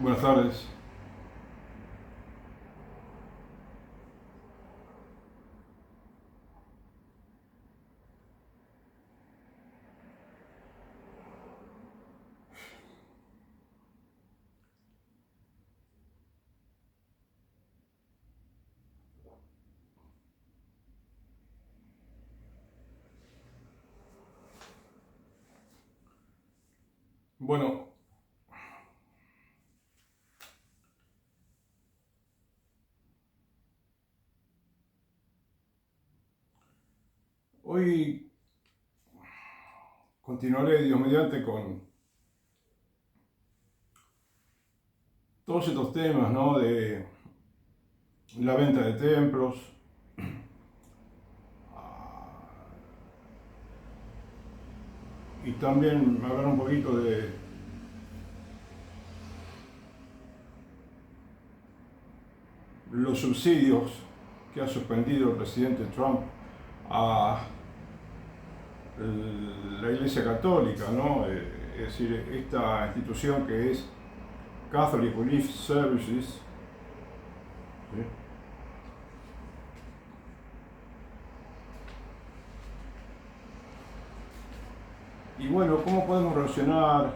Buenas tardes. Bueno, hoy continuaré, Dios mediante, con todos estos temas, ¿no? De la venta de templos, y también hablar un poquito de los subsidios que ha suspendido el presidente Trump a la Iglesia Católica, ¿no? Es decir, esta institución que es Catholic Relief Services, ¿sí? Y bueno, ¿cómo podemos relacionar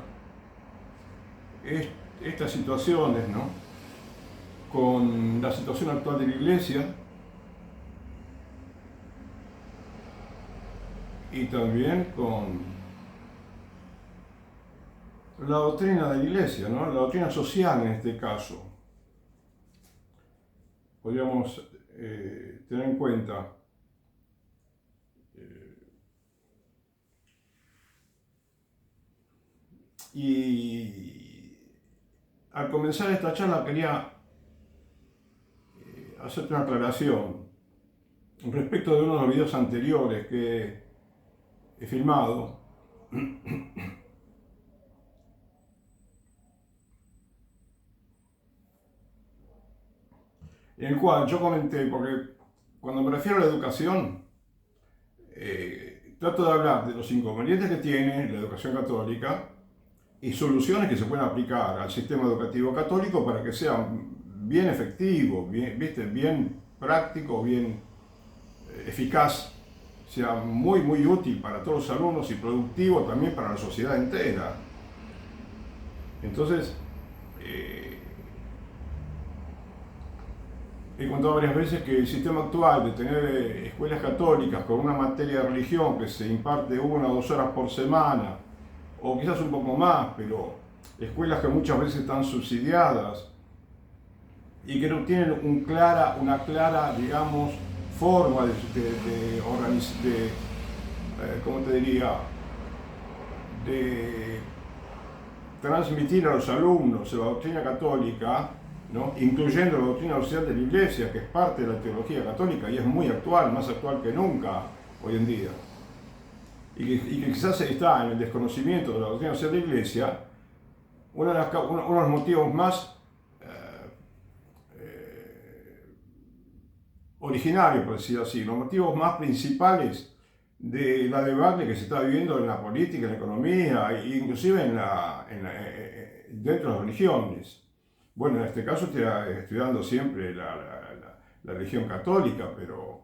estas situaciones, ¿no? Con la situación actual de la Iglesia y también con la doctrina de la Iglesia, ¿no? La doctrina social en este caso? Podríamos tener en cuenta y al comenzar esta charla quería hacerte una aclaración respecto de uno de los videos anteriores que he filmado, en el cual yo comenté, porque cuando me refiero a la educación, trato de hablar de los inconvenientes que tiene la educación católica y soluciones que se pueden aplicar al sistema educativo católico para que sea bien efectivo, bien práctico, bien eficaz, sea muy útil para todos los alumnos y productivo también para la sociedad entera. Entonces, he contado varias veces que el sistema actual de tener escuelas católicas con una materia de religión que se imparte 1 o 2 horas por semana, o quizás un poco más, pero escuelas que muchas veces están subsidiadas y que no tienen una clara, digamos, forma ¿cómo te diría?, de transmitir a los alumnos la doctrina católica, ¿no? Incluyendo la doctrina social de la Iglesia, que es parte de la teología católica y es muy actual, más actual que nunca hoy en día. Y que quizás está en el desconocimiento de la doctrina social de la Iglesia, uno de los motivos más originarios, por decirlo así, los motivos más principales de la debacle que se está viviendo en la política, en la economía, e inclusive dentro de las religiones. Bueno, en este caso estoy estudiando siempre la religión católica, pero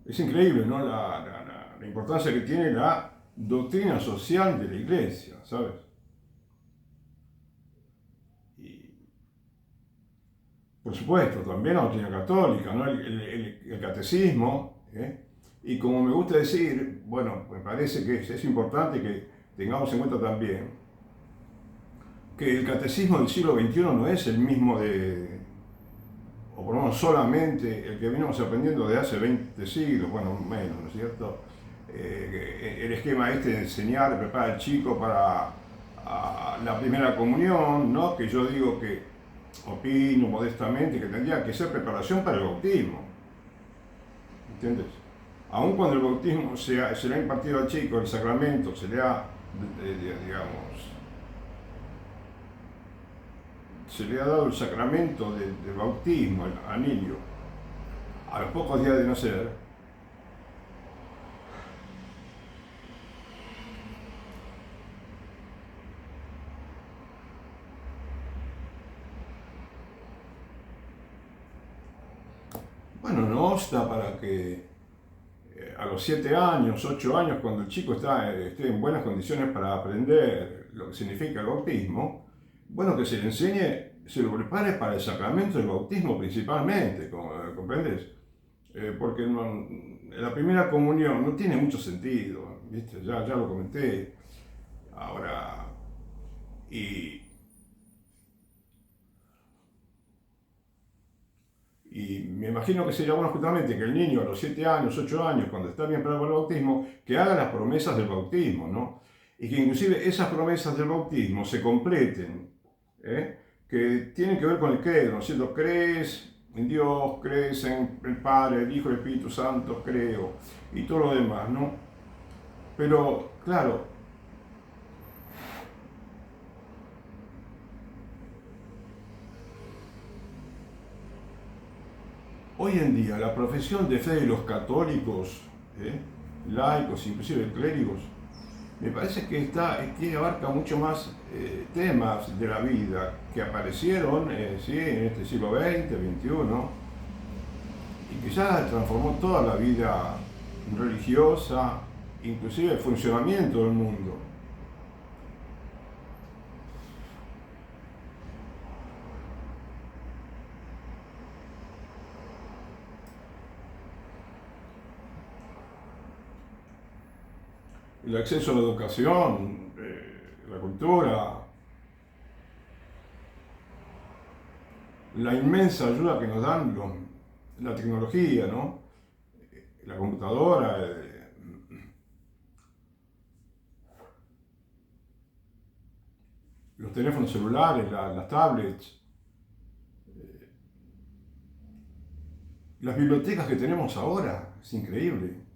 es increíble, ¿no? La importancia que tiene la doctrina social de la Iglesia, ¿sabes? Y, por supuesto, también la doctrina católica, ¿no? El catecismo, ¿eh? Y como me gusta decir, bueno, me parece que es importante que tengamos en cuenta también que el catecismo del siglo XXI no es el mismo o por lo menos solamente el que venimos aprendiendo de hace 20 siglos, bueno, menos, ¿no es cierto? El esquema este de enseñar, de preparar al chico para la primera comunión, ¿no? Que yo digo que opino modestamente que tendría que ser preparación para el bautismo, ¿entiendes? Aun cuando el bautismo se le ha impartido al chico el sacramento, se le ha dado el sacramento del bautismo al niño a los pocos días de nacer, bueno, no obsta para que a los 7 años, 8 años, cuando el chico esté en buenas condiciones para aprender lo que significa el bautismo, bueno, que se le enseñe, se lo prepare para el sacramento del bautismo principalmente, ¿comprendes? Porque la primera comunión no tiene mucho sentido, ¿viste? Ya lo comenté. Ahora, y me imagino que sería bueno justamente que el niño a los 7 años, 8 años, cuando está bien preparado para el bautismo, que haga las promesas del bautismo, ¿no? Y que inclusive esas promesas del bautismo se completen, ¿eh? Que tienen que ver con el credo, ¿no es cierto? Crees en Dios, crees en el Padre, el Hijo, el Espíritu Santo, creo, y todo lo demás, ¿no? Pero, claro, hoy en día la profesión de fe de los católicos, laicos, inclusive clérigos, me parece que abarca mucho más temas de la vida que aparecieron ¿sí? En este siglo XX, XXI, y que ya transformó toda la vida religiosa, inclusive el funcionamiento del mundo. El acceso a la educación, la cultura, la inmensa ayuda que nos dan la tecnología, ¿no? La computadora, los teléfonos celulares, las tablets, las bibliotecas que tenemos ahora, es increíble.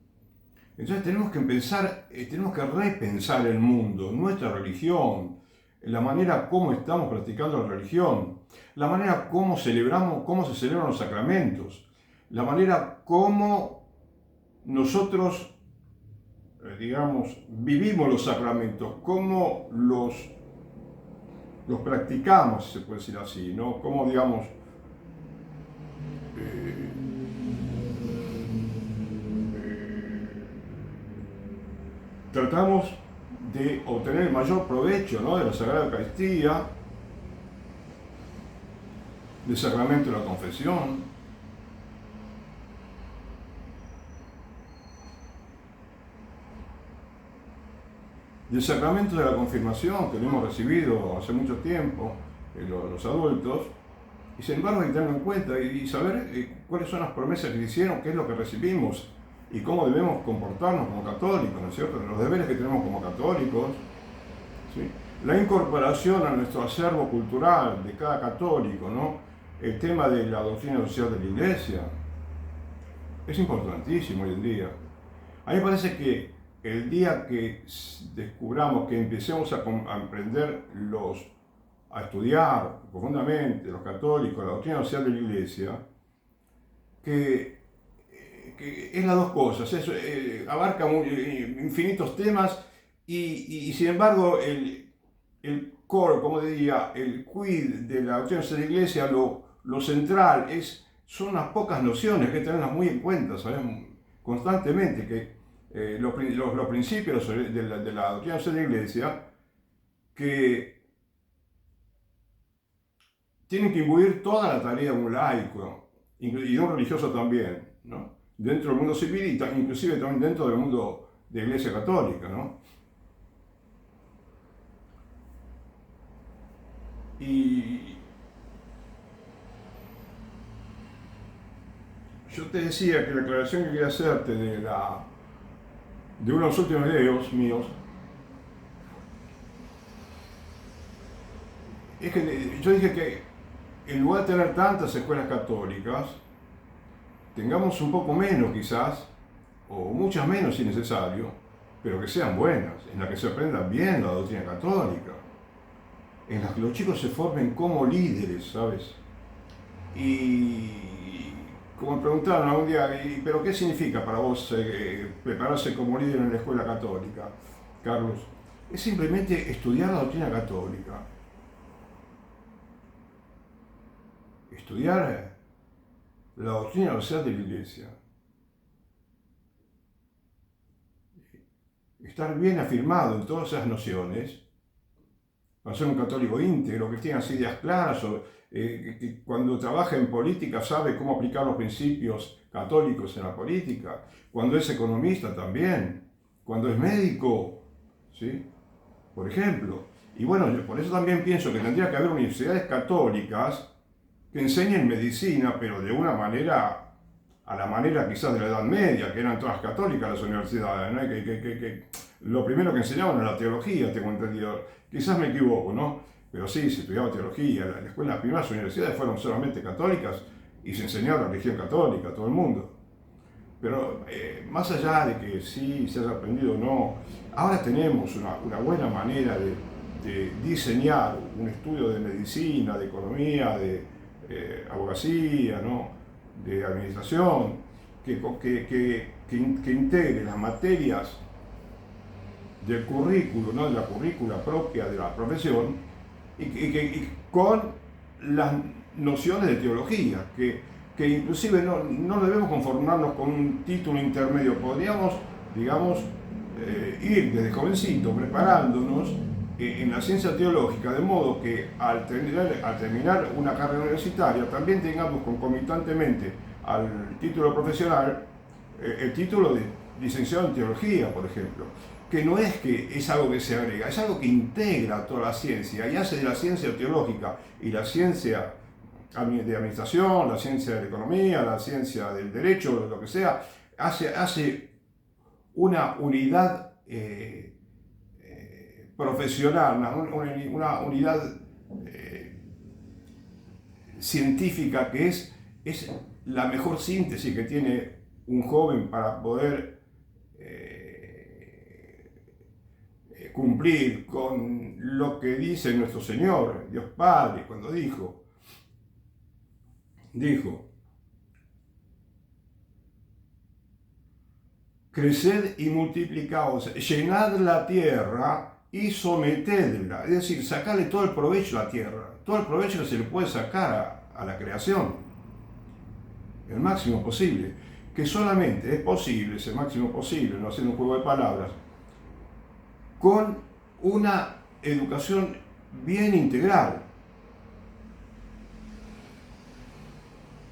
Entonces tenemos que tenemos que repensar el mundo, nuestra religión, la manera como estamos practicando la religión, la manera como cómo se celebran los sacramentos, la manera como nosotros, digamos, vivimos los sacramentos, cómo los practicamos, si se puede decir así, ¿no? Cómo, digamos, tratamos de obtener el mayor provecho, ¿no? De la Sagrada Eucaristía, del sacramento de la confesión, del sacramento de la confirmación que lo hemos recibido hace mucho tiempo los adultos, y sin embargo hay que tenerlo en cuenta y saber cuáles son las promesas que hicieron, qué es lo que recibimos y cómo debemos comportarnos como católicos, ¿no es cierto? Los deberes que tenemos como católicos, ¿sí? La incorporación a nuestro acervo cultural de cada católico, ¿no? El tema de la doctrina social de la Iglesia es importantísimo hoy en día. A mí me parece que el día que descubramos, que empecemos a aprender a estudiar profundamente los católicos, la doctrina social de la Iglesia, que es las dos cosas, abarca infinitos temas y sin embargo el core, como diría, el quid de la doctrina social de la Iglesia, lo central son unas pocas nociones que hay que tenerlas muy en cuenta, sabemos constantemente que los principios de la doctrina social de la Iglesia que tienen que imbuir toda la tarea de un laico y de un religioso también, ¿no? Dentro del mundo civil y inclusive también dentro del mundo de la Iglesia Católica, ¿no? Y yo te decía que la aclaración que quería hacerte de uno de los últimos videos míos es que yo dije que en lugar de tener tantas escuelas católicas, tengamos un poco menos quizás, o muchas menos si necesario, pero que sean buenas, en las que se aprenda bien la doctrina católica, en las que los chicos se formen como líderes, ¿sabes? Y como me preguntaron algún día, ¿pero qué significa para vos prepararse como líder en la escuela católica, Carlos? Es simplemente estudiar la doctrina católica. Estudiar la doctrina social de la Iglesia, estar bien afirmado en todas esas nociones, para ser un católico íntegro, que tenga las ideas claras, que cuando trabaja en política sabe cómo aplicar los principios católicos en la política, cuando es economista también, cuando es médico, ¿sí? Por ejemplo. Y bueno, yo por eso también pienso que tendría que haber universidades católicas que enseñen medicina, pero de una manera, a la manera quizás de la Edad Media, que eran todas católicas las universidades, ¿no? Que lo primero que enseñaban era la teología, tengo entendido. Quizás me equivoco, ¿no? Pero sí, se estudiaba teología. Las primeras universidades fueron solamente católicas y se enseñaba la religión católica a todo el mundo. Pero más allá de que sí se haya aprendido o no, ahora tenemos una buena manera de diseñar un estudio de medicina, de economía, de abogacía, ¿no? De administración, que integre las materias del currículo, ¿no? De la currícula propia de la profesión, y con las nociones de teología, que inclusive no debemos conformarnos con un título intermedio, podríamos, digamos, ir desde jovencito preparándonos en la ciencia teológica, de modo que al terminar una carrera universitaria también tengamos concomitantemente al título profesional el título de licenciado en teología, por ejemplo, que no es que es algo que se agrega, es algo que integra toda la ciencia y hace de la ciencia teológica y la ciencia de administración, la ciencia de la economía, la ciencia del derecho, lo que sea, hace una unidad profesional, una unidad científica que es la mejor síntesis que tiene un joven para poder cumplir con lo que dice nuestro Señor, Dios Padre, cuando dijo, creced y multiplicaos, llenad la tierra y sometedla, es decir, sacarle todo el provecho a la tierra, todo el provecho que se le puede sacar a la creación, el máximo posible, que solamente es posible, ese máximo posible, no haciendo un juego de palabras, con una educación bien integral.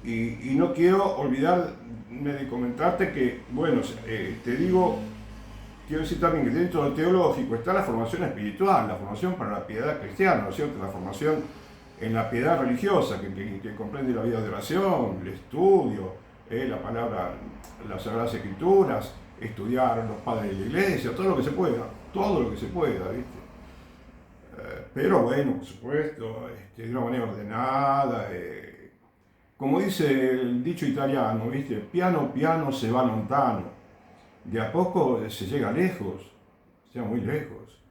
Y no quiero olvidarme de comentarte que, bueno, te digo, quiero decir también que dentro del teológico está la formación espiritual, la formación para la piedad cristiana, ¿no es cierto? La formación en la piedad religiosa, que comprende la vida de oración, el estudio, la palabra, las Sagradas Escrituras, estudiar a los padres de la iglesia, todo lo que se pueda, ¿viste? Pero bueno, por supuesto, de una manera ordenada, como dice el dicho italiano, ¿viste? Piano piano se va lontano, de a poco se llega lejos, muy lejos.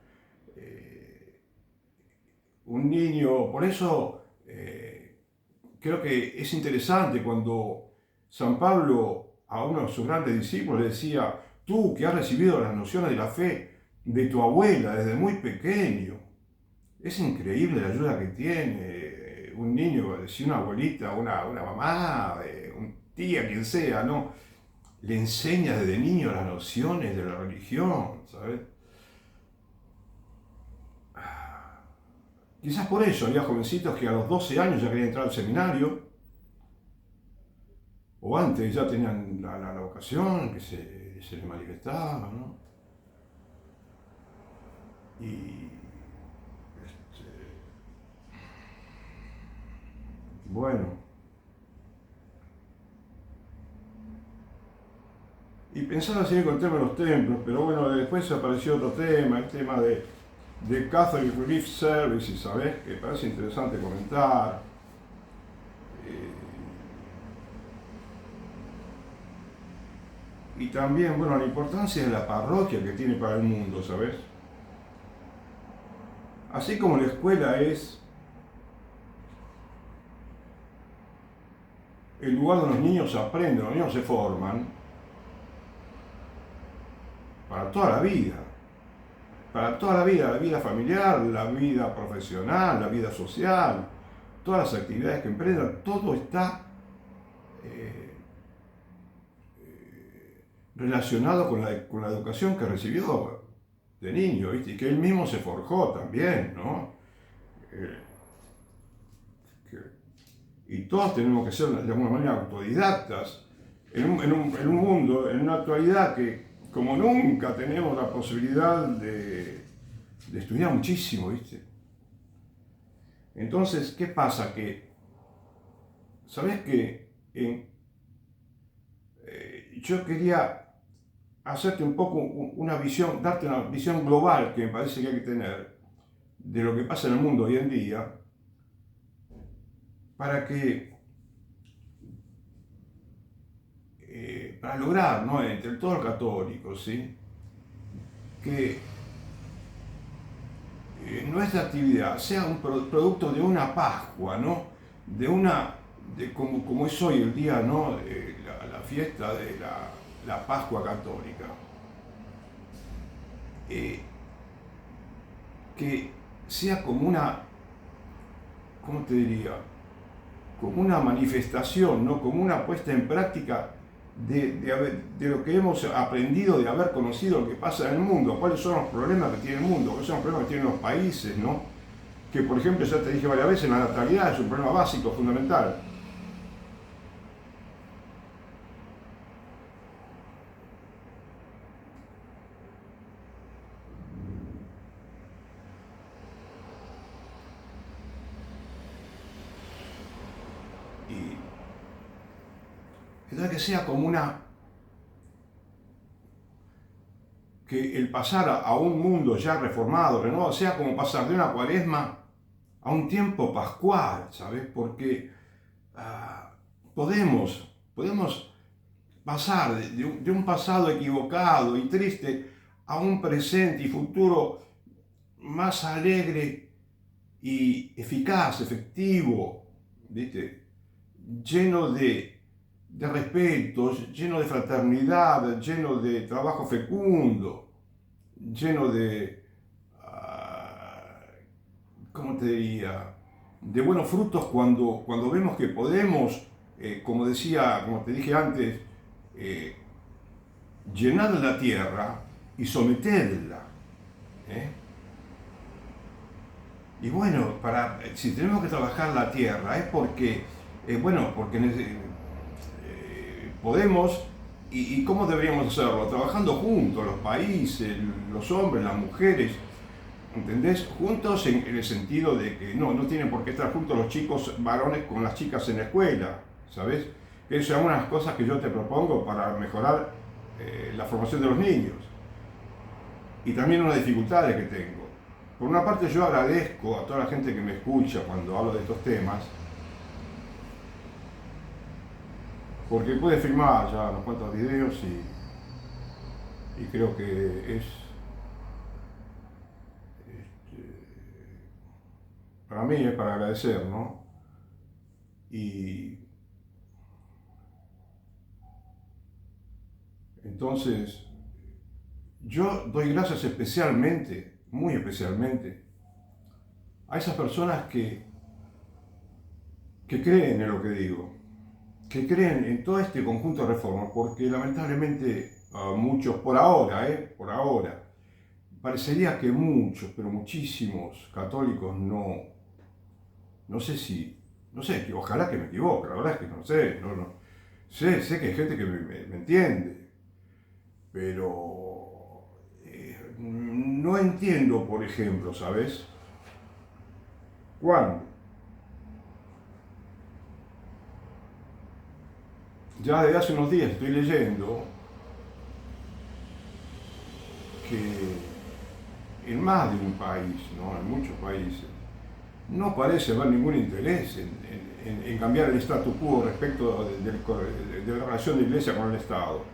Un niño, por eso creo que es interesante cuando San Pablo a uno de sus grandes discípulos le decía, tú que has recibido las nociones de la fe de tu abuela desde muy pequeño, es increíble la ayuda que tiene un niño, si una abuelita, una mamá, un tía, quien sea, ¿no? Le enseña desde niño las nociones de la religión, ¿sabes? Quizás por eso había jovencitos que a los 12 años ya querían entrar al seminario, o antes ya tenían la vocación que se les manifestaba, ¿no? Y bueno, y pensaba seguir con el tema de los templos, pero bueno, después apareció otro tema, el tema de Catholic Relief Services, ¿sabes? Que parece interesante comentar. Y también, bueno, la importancia de la parroquia que tiene para el mundo, ¿sabes? Así como la escuela es el lugar donde los niños aprenden, los niños se forman, para toda la vida. La vida familiar, la vida profesional, la vida social, todas las actividades que emprendan, todo está eh, relacionado con la educación que recibió de niño, ¿viste? Y que él mismo se forjó también, ¿no? Eh, y todos tenemos que ser de alguna manera autodidactas en un mundo, en una actualidad que como nunca tenemos la posibilidad de estudiar muchísimo, ¿viste? Entonces, ¿qué pasa? Que, ¿sabes qué? Yo quería hacerte un poco una visión, darte una visión global que me parece que hay que tener de lo que pasa en el mundo hoy en día, para que, para lograr, ¿no? Entre todos los católicos, ¿sí? Que nuestra actividad sea un producto de una Pascua, ¿no? Como es hoy el día, ¿no? La fiesta de la Pascua católica. Que sea como una, ¿cómo te diría? Como una manifestación, ¿no? Como una puesta en práctica de lo que hemos aprendido, de haber conocido lo que pasa en el mundo, cuáles son los problemas que tiene el mundo, cuáles son los problemas que tienen los países, ¿no? Que, por ejemplo, ya te dije varias veces, la natalidad es un problema básico, fundamental. Y entonces que sea como que el pasar a un mundo ya reformado, renovado, sea como pasar de una cuaresma a un tiempo pascual, ¿sabes? Porque podemos pasar de un pasado equivocado y triste a un presente y futuro más alegre y eficaz, efectivo, ¿viste? Lleno de respeto, lleno de fraternidad, lleno de trabajo fecundo, lleno de, ¿cómo te diría? De buenos frutos cuando vemos que podemos, como te dije antes, eh, llenar la tierra y someterla. ¿Eh? Y bueno, si tenemos que trabajar la tierra es porque, porque podemos, y ¿cómo deberíamos hacerlo? Trabajando juntos, los países, los hombres, las mujeres, ¿entendés? Juntos en el sentido de que no tienen por qué estar juntos los chicos varones con las chicas en la escuela, ¿sabes? Esas son unas cosas que yo te propongo para mejorar la formación de los niños. Y también unas dificultades que tengo. Por una parte yo agradezco a toda la gente que me escucha cuando hablo de estos temas, porque pude filmar ya unos cuantos videos y creo que para mí es para agradecer, ¿no? Y entonces yo doy gracias especialmente, muy especialmente, a esas personas que creen en lo que digo, que creen en todo este conjunto de reformas, porque lamentablemente muchos, por ahora, parecería que muchos, pero muchísimos católicos no sé, que ojalá que me equivoque, la verdad es que no sé, sé que hay gente que me entiende, pero no entiendo, por ejemplo, ¿sabes? Cuando ya desde hace unos días estoy leyendo que en más de un país, ¿no? En muchos países, no parece haber ningún interés en cambiar el statu quo respecto de la relación de la Iglesia con el Estado.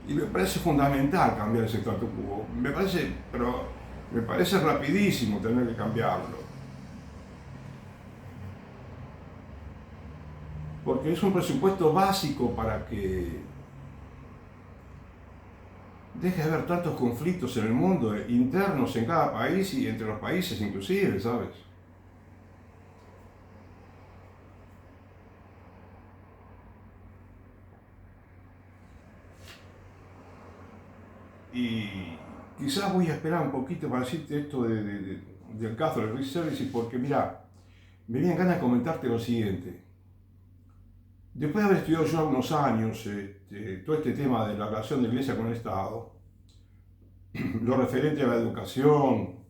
Y me parece fundamental cambiar ese statu quo. Me parece rapidísimo tener que cambiarlo. Porque es un presupuesto básico para que deje de haber tantos conflictos en el mundo, internos en cada país y entre los países inclusive, ¿sabes? Y quizás voy a esperar un poquito para decirte esto del Catholic Relief Services, porque mira, me viene ganas de comentarte lo siguiente. Después de haber estudiado yo unos años todo este tema de la relación de la Iglesia con el Estado, lo referente a la educación,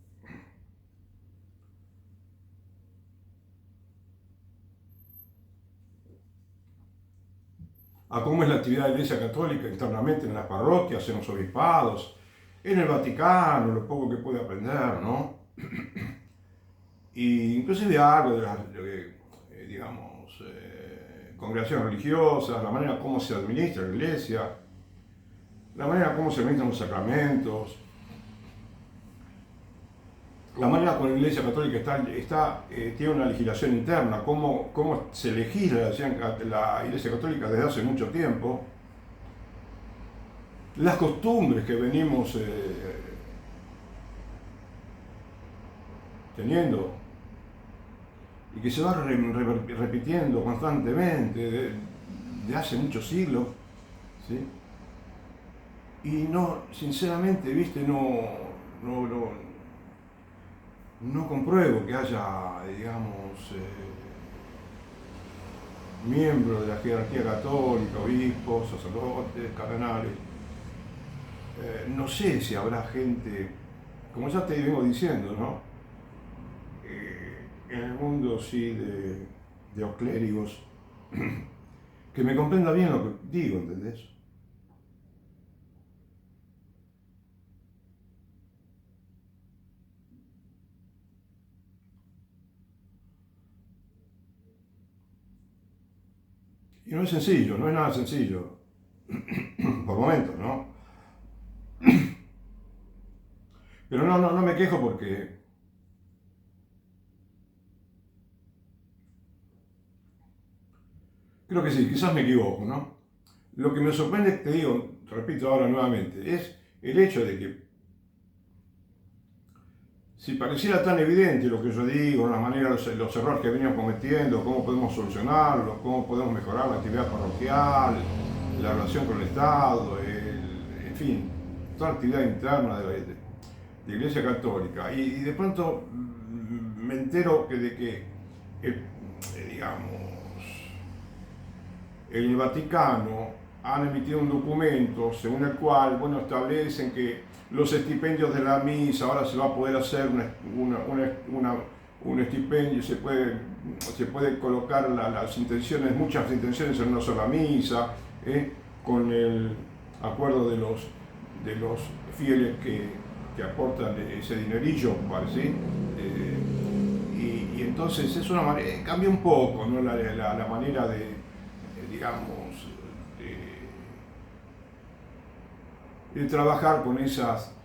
a cómo es la actividad de la Iglesia Católica internamente en las parroquias, en los obispados, en el Vaticano, lo poco que puede aprender, ¿no? Y inclusive algo de las, digamos, congregaciones religiosas, la manera como se administra la Iglesia, la manera como se administran los sacramentos, la manera como la Iglesia Católica tiene una legislación interna, cómo se legisla la Iglesia Católica desde hace mucho tiempo, las costumbres que venimos teniendo y que se va repitiendo constantemente de hace muchos siglos, ¿sí? Y no, sinceramente, viste, no compruebo que haya, digamos, miembros de la jerarquía católica, obispos, sacerdotes, cardenales. No sé si habrá gente, como ya te vengo diciendo, ¿no? En el mundo sí de los clérigos, que me comprenda bien lo que digo, ¿entendés? Y no es sencillo, no es nada sencillo, por momentos, ¿no? Pero no me quejo porque creo que sí, quizás me equivoco, ¿no? Lo que me sorprende, te digo, repito ahora nuevamente, es el hecho de que si pareciera tan evidente lo que yo digo, la manera, los errores que venimos cometiendo, cómo podemos solucionarlos, cómo podemos mejorar la actividad parroquial, la relación con el Estado, en fin, toda la actividad interna de la Iglesia Católica. Y de pronto me entero de que, digamos, el Vaticano han emitido un documento según el cual, bueno, establecen que los estipendios de la misa ahora se va a poder hacer un estipendio, se puede colocar muchas intenciones en una sola misa, con el acuerdo de los fieles que aportan ese dinerillo, ¿sí? Y entonces es una manera, cambia un poco, ¿no? la manera digamos, de trabajar con esas,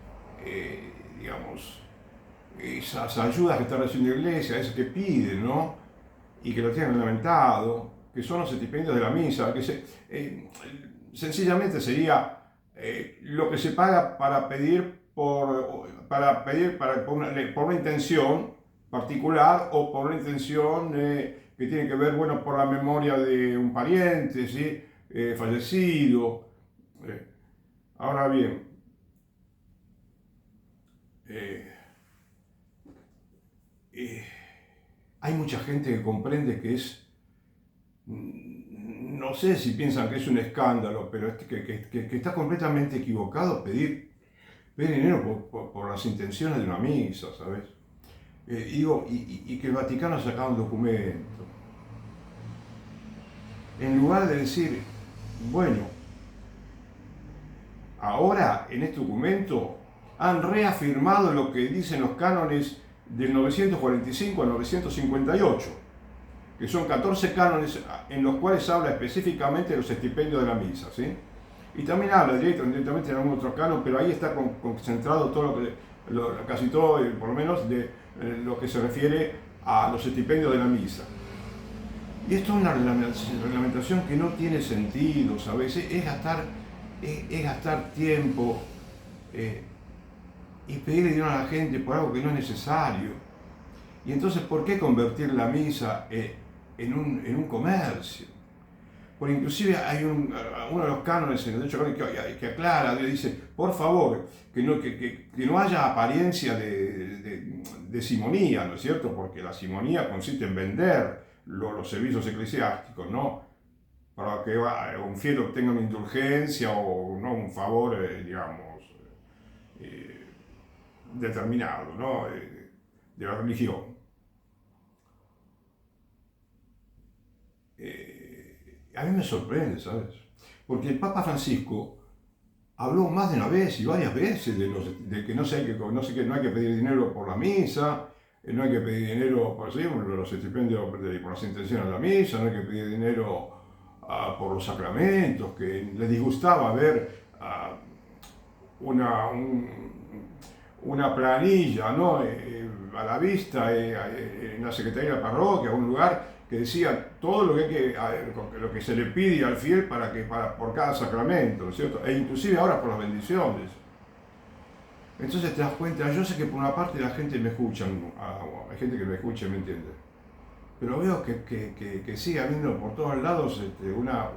digamos, esas ayudas que está recibiendo la Iglesia, esas que piden, ¿no? Y que lo tienen reglamentado, que son los estipendios de la misa, sencillamente sería lo que se paga para pedir por una intención particular o por una intención que tiene que ver, bueno, por la memoria de un pariente, ¿sí? Fallecido. Ahora bien, hay mucha gente que comprende que no sé si piensan que es un escándalo, pero que está completamente equivocado pedir dinero por las intenciones de una misa, ¿sabes? Y que el Vaticano ha sacado un documento. En lugar de decir, bueno, ahora en este documento han reafirmado lo que dicen los cánones del 945 al 958, que son 14 cánones en los cuales habla específicamente de los estipendios de la misa, ¿sí? Y también habla directamente en algún otro canon, pero ahí está concentrado todo casi todo, por lo menos, de lo que se refiere a los estipendios de la misa. Y esto es una reglamentación que no tiene sentido, ¿sabes? Es gastar tiempo y pedirle dinero a la gente por algo que no es necesario. Y entonces, ¿por qué convertir la misa en un comercio? Porque inclusive hay uno de los cánones en el derecho canónico que aclara, dice, por favor, que no haya apariencia de simonía, ¿no es cierto? Porque la simonía consiste en vender los servicios eclesiásticos, ¿no? Para que un fiel obtenga una indulgencia o no un favor, digamos, eh, determinado, ¿no? De la religión. A mí me sorprende, ¿sabes? Porque el Papa Francisco habló más de una vez y varias veces de que no hay que pedir dinero por la misa, no hay que pedir dinero por los estipendios, por las intenciones de la misa, no hay que pedir dinero por los sacramentos, que le disgustaba ver una planilla, ¿no? A la vista en la Secretaría de la Parroquia, un lugar que decía todo lo que se le pide al fiel por cada sacramento, ¿no es cierto? E inclusive ahora por las bendiciones. Entonces te das cuenta, yo sé que por una parte la gente me escucha, hay gente que me escucha y me entiende, pero veo que sigue habiendo por todos lados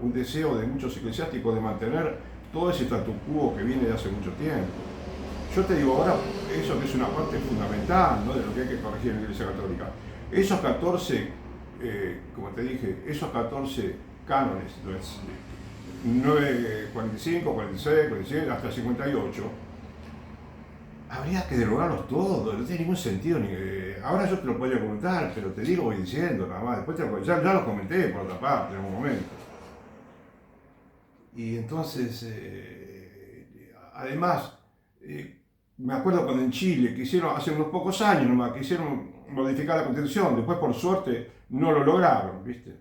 un deseo de muchos eclesiásticos de mantener todo ese statu quo que viene de hace mucho tiempo. Yo te digo ahora, eso que es una parte fundamental, ¿no?, de lo que hay que corregir en la Iglesia Católica. Esos 14, como te dije, esos 14 cánones, 9, 45, 46, 47, hasta 58, habría que derogarlos todos, no tiene ningún sentido. Ahora yo te lo podría comentar, pero te digo, voy diciendo nada más, después ya lo comenté por otra parte en algún momento. Y entonces, además, me acuerdo cuando en Chile quisieron, hace unos pocos años nomás, quisieron modificar la Constitución, después por suerte no lo lograron, ¿viste?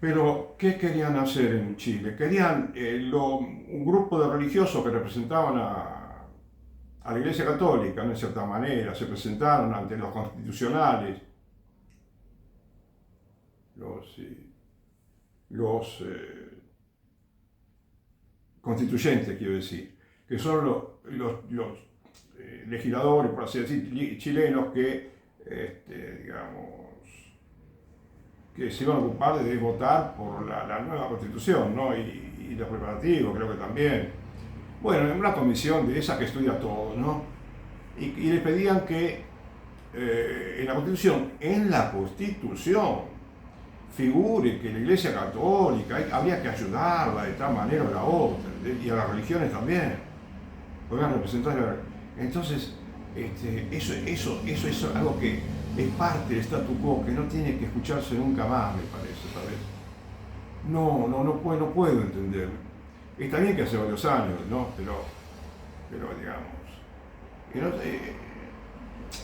Pero, ¿qué querían hacer en Chile? Querían un grupo de religiosos que representaban a la Iglesia Católica, ¿no?, en cierta manera, se presentaron ante los constitucionales, los constituyentes, quiero decir, que son los legisladores, por así decir, chilenos digamos, que se iban a ocupar de votar por la nueva constitución, ¿no? Y los preparativos, creo que también. Bueno, en una comisión de esa que estudia todo, ¿no? Y le pedían que en la constitución, figure que la Iglesia Católica habría que ayudarla de tal manera o la otra, y a las religiones también, podrían representar. Entonces, eso es algo que es parte del statu quo, que no tiene que escucharse nunca más, me parece, ¿sabes? No puedo entender. Está bien que hace varios años, ¿no? Pero digamos,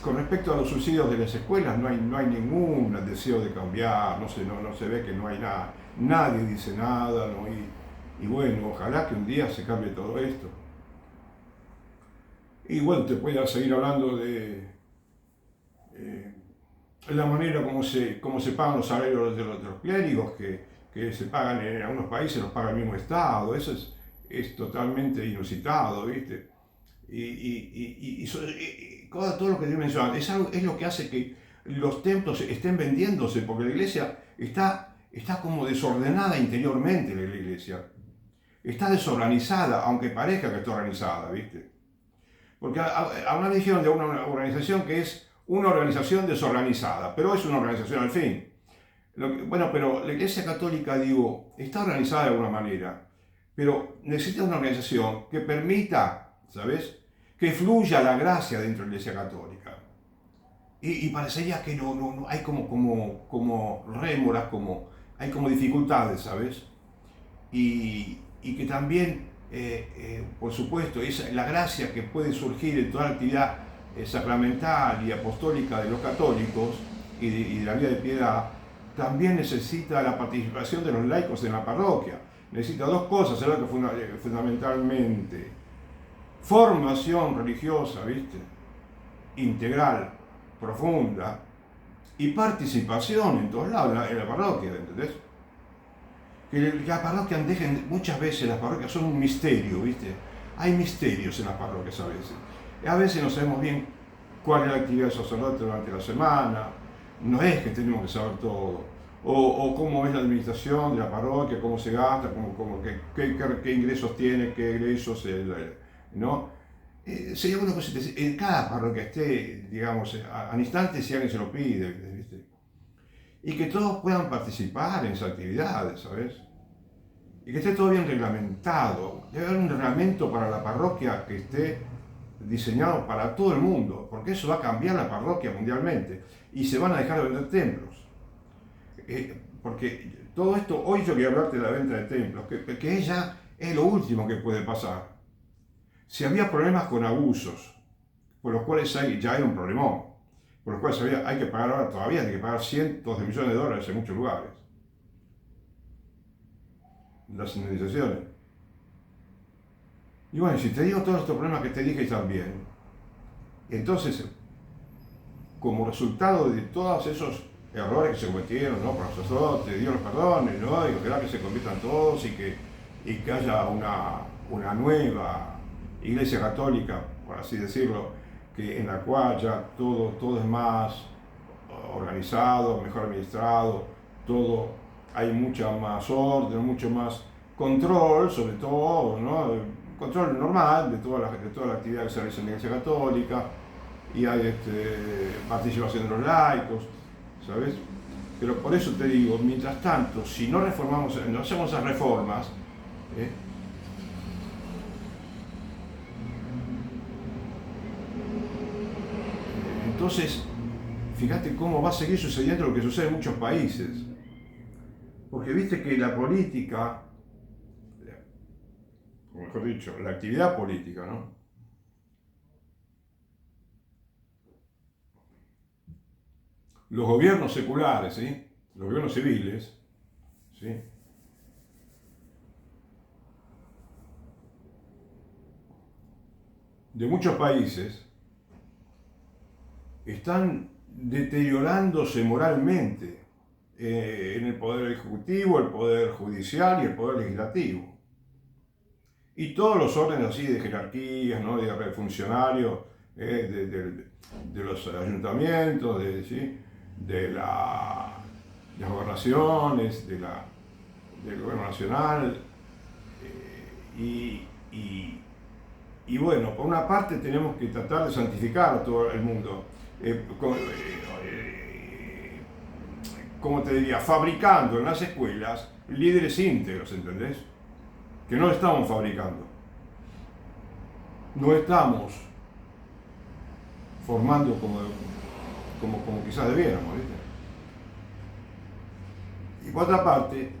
con respecto a los subsidios de las escuelas, no hay ningún deseo de cambiar, no se ve que no hay nada, nadie dice nada, ¿no? Y bueno, ojalá que un día se cambie todo esto. Y bueno, te puedo seguir hablando de la manera como se pagan los salarios de los clérigos, que se pagan en algunos países, los paga el mismo Estado. Eso es totalmente inusitado, ¿viste? Y todo lo que te mencionaba es lo que hace que los templos estén vendiéndose, porque la iglesia está como desordenada interiormente. La iglesia está desorganizada, aunque parezca que está organizada, ¿viste? Porque a una dijeron de una organización que es una organización desorganizada, pero es una organización al fin. Bueno, pero la Iglesia Católica, digo, está organizada de alguna manera, pero necesita una organización que permita, ¿sabes?, que fluya la gracia dentro de la Iglesia Católica. Y parecería que no hay como rémoras, hay como dificultades, ¿sabes? Y que también, por supuesto, es la gracia que puede surgir en toda la actividad sacramental y apostólica de los católicos y de la vida de piedad, también necesita la participación de los laicos en la parroquia. Necesita dos cosas, es lo que fundamentalmente: formación religiosa, ¿viste?, integral, profunda, y participación en todos lados, en la parroquia, ¿entendés? Que la parroquia, muchas veces las parroquias son un misterio, ¿viste? Hay misterios en las parroquias a veces. A veces no sabemos bien cuál es la actividad del sacerdote durante la semana. No es que tenemos que saber todo. o cómo es la administración de la parroquia, cómo se gasta, qué ingresos tiene, qué egresos, ¿no? Sería bueno que en cada parroquia esté, digamos, al instante si alguien se lo pide, ¿viste? Y que todos puedan participar en esas actividades, ¿sabes? Y que esté todo bien reglamentado. Debe haber un reglamento para la parroquia que esté diseñado para todo el mundo, porque eso va a cambiar la parroquia mundialmente y se van a dejar de vender templos. Porque todo esto, hoy yo quería hablarte de la venta de templos, que ella es lo último que puede pasar. Si había problemas con abusos, por los cuales ya era un problemón, por los cuales hay que pagar ahora, todavía hay que pagar cientos de millones de dólares en muchos lugares. Las indemnizaciones. Y bueno, si te digo todos estos problemas que te dije también, entonces, como resultado de todos esos errores que se cometieron, ¿no? Por los sacerdotes, Dios los perdone, ¿no? Y ojalá que se conviertan todos y que haya una nueva Iglesia Católica, por así decirlo, en la cual ya todo es más organizado, mejor administrado, hay mucha más orden, mucho más control, sobre todo, ¿no? Control normal de toda la actividad que se realiza en la Iglesia Católica, y hay participación de los laicos, ¿sabes? Pero por eso te digo, mientras tanto, si no hacemos esas reformas, entonces, fíjate cómo va a seguir sucediendo lo que sucede en muchos países. Porque viste que la política, o mejor dicho, la actividad política, ¿no? Los gobiernos seculares, ¿sí? Los gobiernos civiles, ¿sí? De muchos países están deteriorándose moralmente en el poder ejecutivo, el poder judicial y el poder legislativo. Y todos los órdenes así de jerarquías, ¿no? De funcionarios, de los ayuntamientos, ¿sí? de las gobernaciones, del gobierno nacional. Y bueno, por una parte tenemos que tratar de santificar a todo el mundo. Como te diría, fabricando en las escuelas líderes íntegros, ¿entendés? Que no estamos fabricando. No estamos formando como quizás debiéramos, ¿viste? Y por otra parte,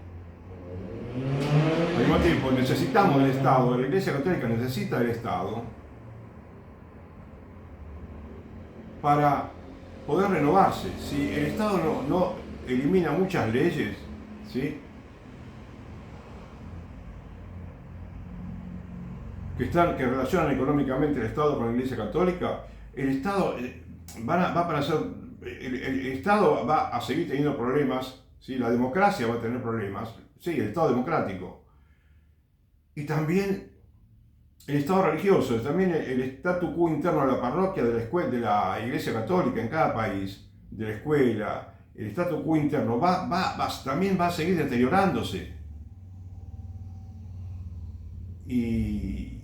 al mismo tiempo necesitamos del Estado, la Iglesia Católica necesita del Estado para poder renovarse. Si el Estado no elimina muchas leyes, ¿sí? que relacionan económicamente el Estado con la Iglesia Católica, el Estado el Estado va a seguir teniendo problemas, ¿sí? La democracia va a tener problemas, sí, el Estado democrático. Y también el Estado religioso, también el statu quo interno de la parroquia, de la escuela, de la Iglesia Católica en cada país, de la escuela, el statu quo interno también va a seguir deteriorándose. Y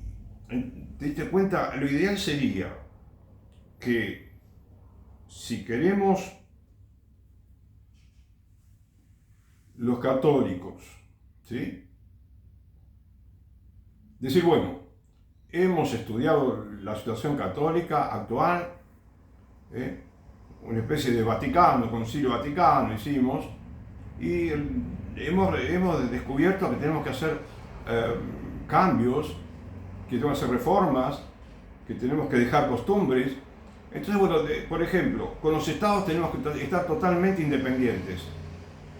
te diste cuenta, lo ideal sería que si queremos los católicos, ¿sí? Decir, bueno, hemos estudiado la situación católica actual, una especie de Vaticano, Concilio Vaticano hicimos, y hemos descubierto que tenemos que hacer cambios, que tenemos que hacer reformas, que tenemos que dejar costumbres. Entonces, bueno, por ejemplo, con los estados tenemos que estar totalmente independientes,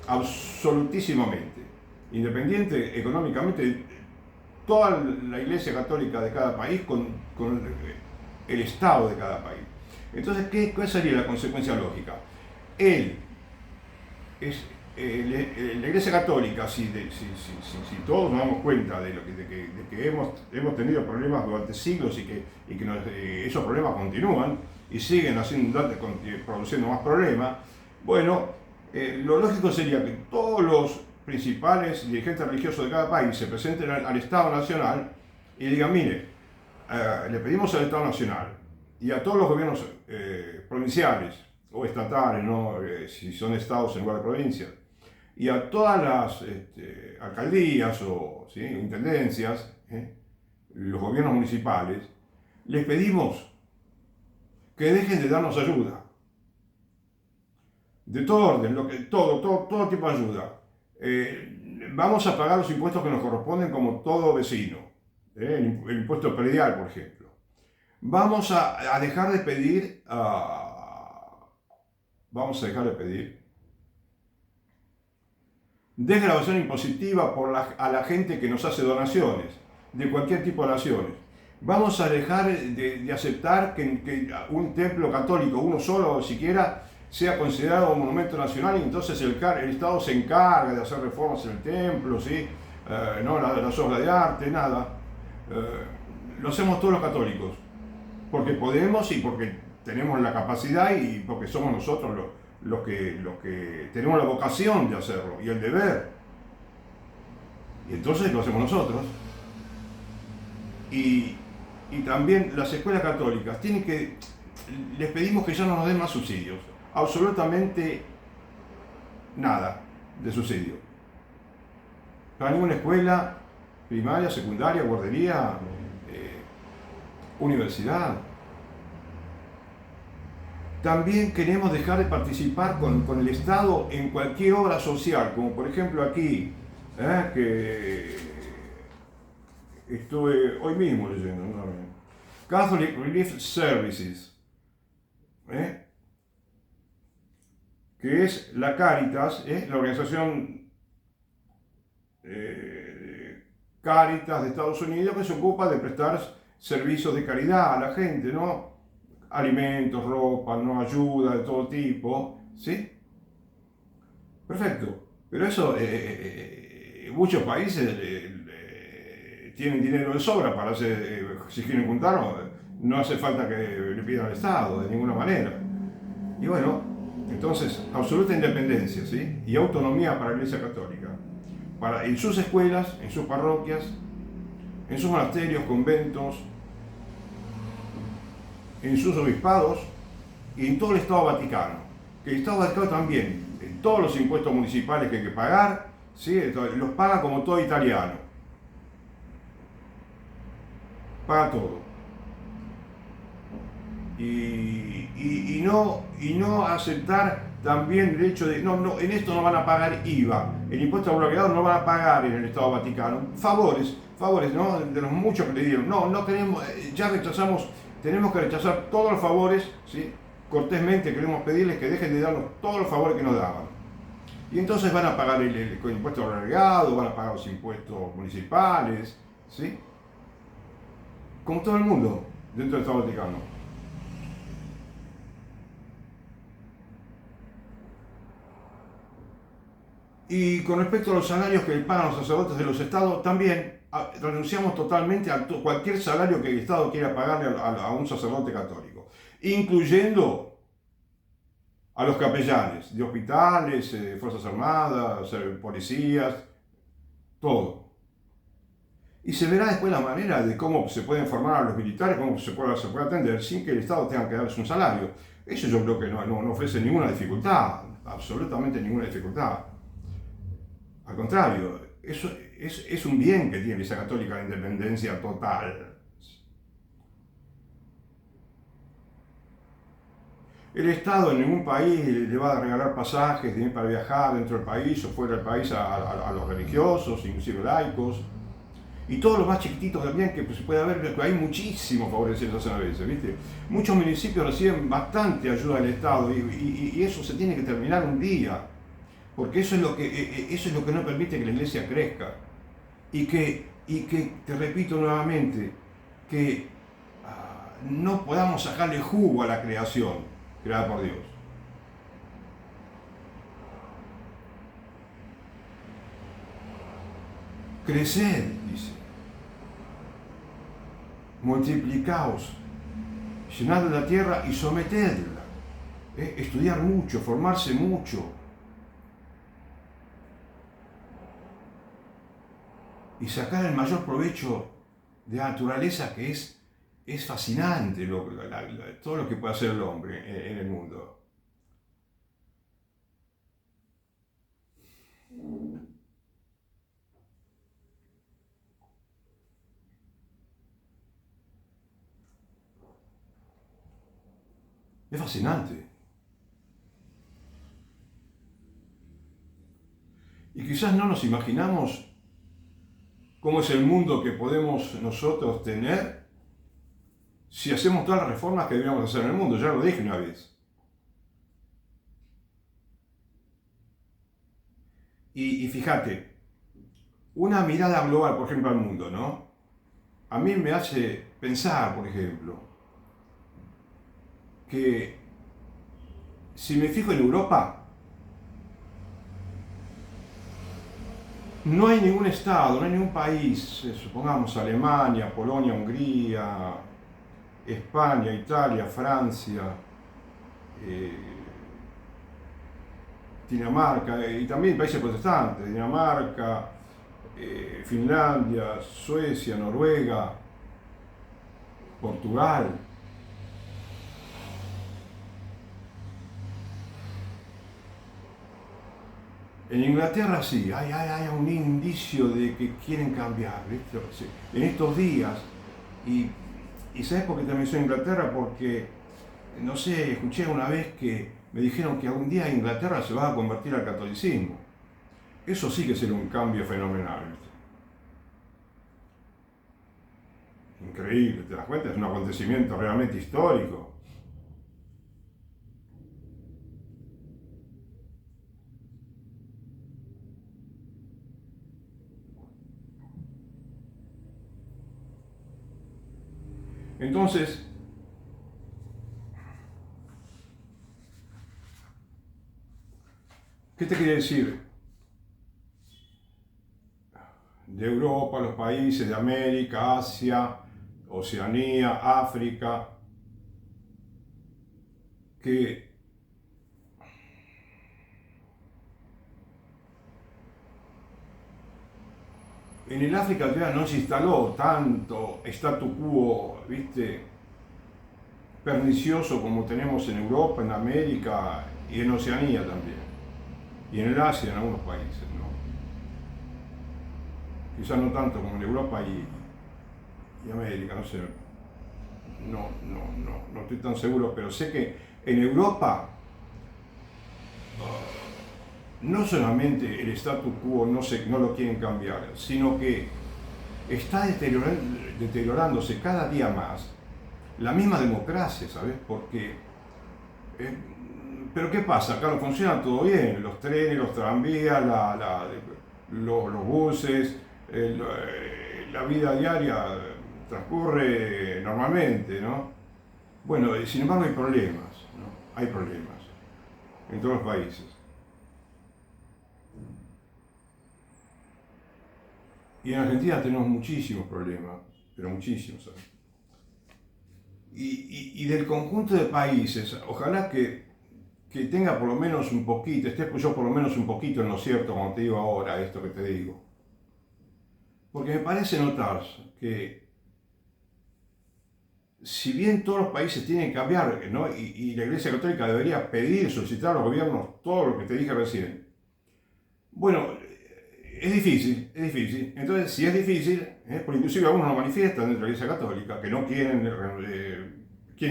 absolutísimamente, independiente económicamente, toda la Iglesia Católica de cada país con el Estado de cada país. Entonces, ¿cuál sería la consecuencia lógica? La Iglesia Católica, si todos nos damos cuenta de que hemos tenido problemas durante siglos y que esos problemas continúan y siguen produciendo más problemas, bueno, lo lógico sería que todos los principales dirigentes religiosos de cada país se presenten al Estado Nacional y digan, mire, le pedimos al Estado Nacional y a todos los gobiernos provinciales o estatales, ¿no? Si son estados en lugar de provincias, y a todas las alcaldías o ¿sí? intendencias, los gobiernos municipales, les pedimos que dejen de darnos ayuda, de todo orden, todo tipo de ayuda. Vamos a pagar los impuestos que nos corresponden como todo vecino, el impuesto predial, por ejemplo. Vamos a dejar de pedir, desgravación impositiva a la gente que nos hace donaciones, de cualquier tipo de donaciones. Vamos a dejar de aceptar que un templo católico, uno solo siquiera, sea considerado un monumento nacional y entonces el Estado se encarga de hacer reformas en el templo, ¿sí? No las obras de arte, nada. Lo hacemos todos los católicos, porque podemos y porque tenemos la capacidad y porque somos nosotros los que tenemos la vocación de hacerlo y el deber. Y entonces lo hacemos nosotros. Y también las escuelas católicas les pedimos que ya no nos den más subsidios. Absolutamente nada de subsidio. Para ninguna escuela, primaria, secundaria, guardería, universidad. También queremos dejar de participar con el Estado en cualquier obra social, como por ejemplo aquí, que estuve hoy mismo leyendo, ¿no? Catholic Relief Services, que es la Caritas, la organización Caritas de Estados Unidos, que se ocupa de prestar servicios de caridad a la gente, ¿no? Alimentos, ropa, ¿no? Ayuda de todo tipo, ¿sí? Perfecto. Pero eso, muchos países tienen dinero de sobra para hacer, si quieren juntarlo, no hace falta que le pidan al Estado, de ninguna manera. Y bueno, entonces, absoluta independencia, ¿sí? Y autonomía para la Iglesia Católica. En sus escuelas, en sus parroquias, en sus monasterios, conventos, en sus obispados y en todo el Estado Vaticano. Que el Estado Vaticano también, en todos los impuestos municipales que hay que pagar, ¿sí? Los paga como todo italiano. Paga todo. Y no aceptar también el hecho de, no, en esto no van a pagar IVA, el impuesto al agregado no van a pagar en el Estado Vaticano. Favores, ¿no? De los muchos que le dieron. No queremos, ya rechazamos, tenemos que rechazar todos los favores, ¿sí? Cortésmente queremos pedirles que dejen de darnos todos los favores que nos daban. Y entonces van a pagar el impuesto al agregado, van a pagar los impuestos municipales, ¿sí? Como todo el mundo dentro del Estado Vaticano. Y con respecto a los salarios que pagan los sacerdotes de los estados, también renunciamos totalmente a cualquier salario que el Estado quiera pagarle a un sacerdote católico, incluyendo a los capellanes de hospitales, Fuerzas Armadas, policías, todo. Y se verá después la manera de cómo se pueden formar a los militares, cómo se puede atender sin que el Estado tenga que darles un salario. Eso yo creo que no ofrece ninguna dificultad, absolutamente ninguna dificultad. Al contrario, eso es un bien que tiene la Iglesia Católica, la independencia total. El Estado en ningún país le va a regalar pasajes para viajar dentro del país o fuera del país a los religiosos, inclusive laicos. Y todos los más chiquititos también que se puede ver, que hay muchísimos favorecidos a veces, ¿viste? Muchos municipios reciben bastante ayuda del Estado y eso se tiene que terminar un día. Porque eso es lo que no permite que la Iglesia crezca. Y que te repito nuevamente, que no podamos sacarle jugo a la creación creada por Dios. Creced, dice. Multiplicaos, llenad la tierra y sometedla. Estudiar mucho, formarse mucho. y sacar el mayor provecho de la naturaleza, que es fascinante todo lo que puede hacer el hombre en el mundo. Es fascinante. Y quizás no nos imaginamos cómo es el mundo que podemos nosotros tener si hacemos todas las reformas que deberíamos hacer en el mundo. Ya lo dije una vez. Y fíjate, una mirada global, por ejemplo, al mundo, ¿no? A mí me hace pensar, por ejemplo, que si me fijo en Europa, no hay ningún estado, no hay ningún país, supongamos Alemania, Polonia, Hungría, España, Italia, Francia, Dinamarca, y también países protestantes, Dinamarca, Finlandia, Suecia, Noruega, Portugal. En Inglaterra sí, hay un indicio de que quieren cambiar, ¿viste? En estos días, y ¿sabes por qué también soy Inglaterra? Porque, no sé, escuché una vez que me dijeron que algún día Inglaterra se va a convertir al catolicismo. Eso sí que sería un cambio fenomenal, ¿viste? Increíble, ¿te das cuenta? Es un acontecimiento realmente histórico. Entonces, ¿qué te quería decir? De Europa, los países de América, Asia, Oceanía, África, que en el África todavía no se instaló tanto statu quo, ¿viste? Pernicioso como tenemos en Europa, en América y en Oceanía también. Y en el Asia, en algunos países, ¿no? Quizás no tanto como en Europa y América, no sé. No estoy tan seguro, pero sé que en Europa no solamente el statu quo no lo quieren cambiar, sino que está deteriorándose cada día más la misma democracia, ¿sabes? Porque, pero ¿qué pasa? Acá no funciona todo bien, los trenes, los tranvías, los buses, la vida diaria transcurre normalmente, ¿no? Bueno, sin embargo hay problemas, ¿no? Hay problemas en todos los países. Y en Argentina tenemos muchísimos problemas, pero muchísimos, ¿sabes? Y del conjunto de países, ojalá que tenga por lo menos un poquito, esté yo por lo menos un poquito en lo cierto cuando te digo ahora esto que te digo. Porque me parece notar que si bien todos los países tienen que cambiar, ¿no? y la Iglesia Católica debería pedir, solicitar a los gobiernos todo lo que te dije recién, bueno, es difícil, es difícil. Entonces, si es difícil, porque inclusive algunos lo manifiestan dentro de la Iglesia Católica, que no quieren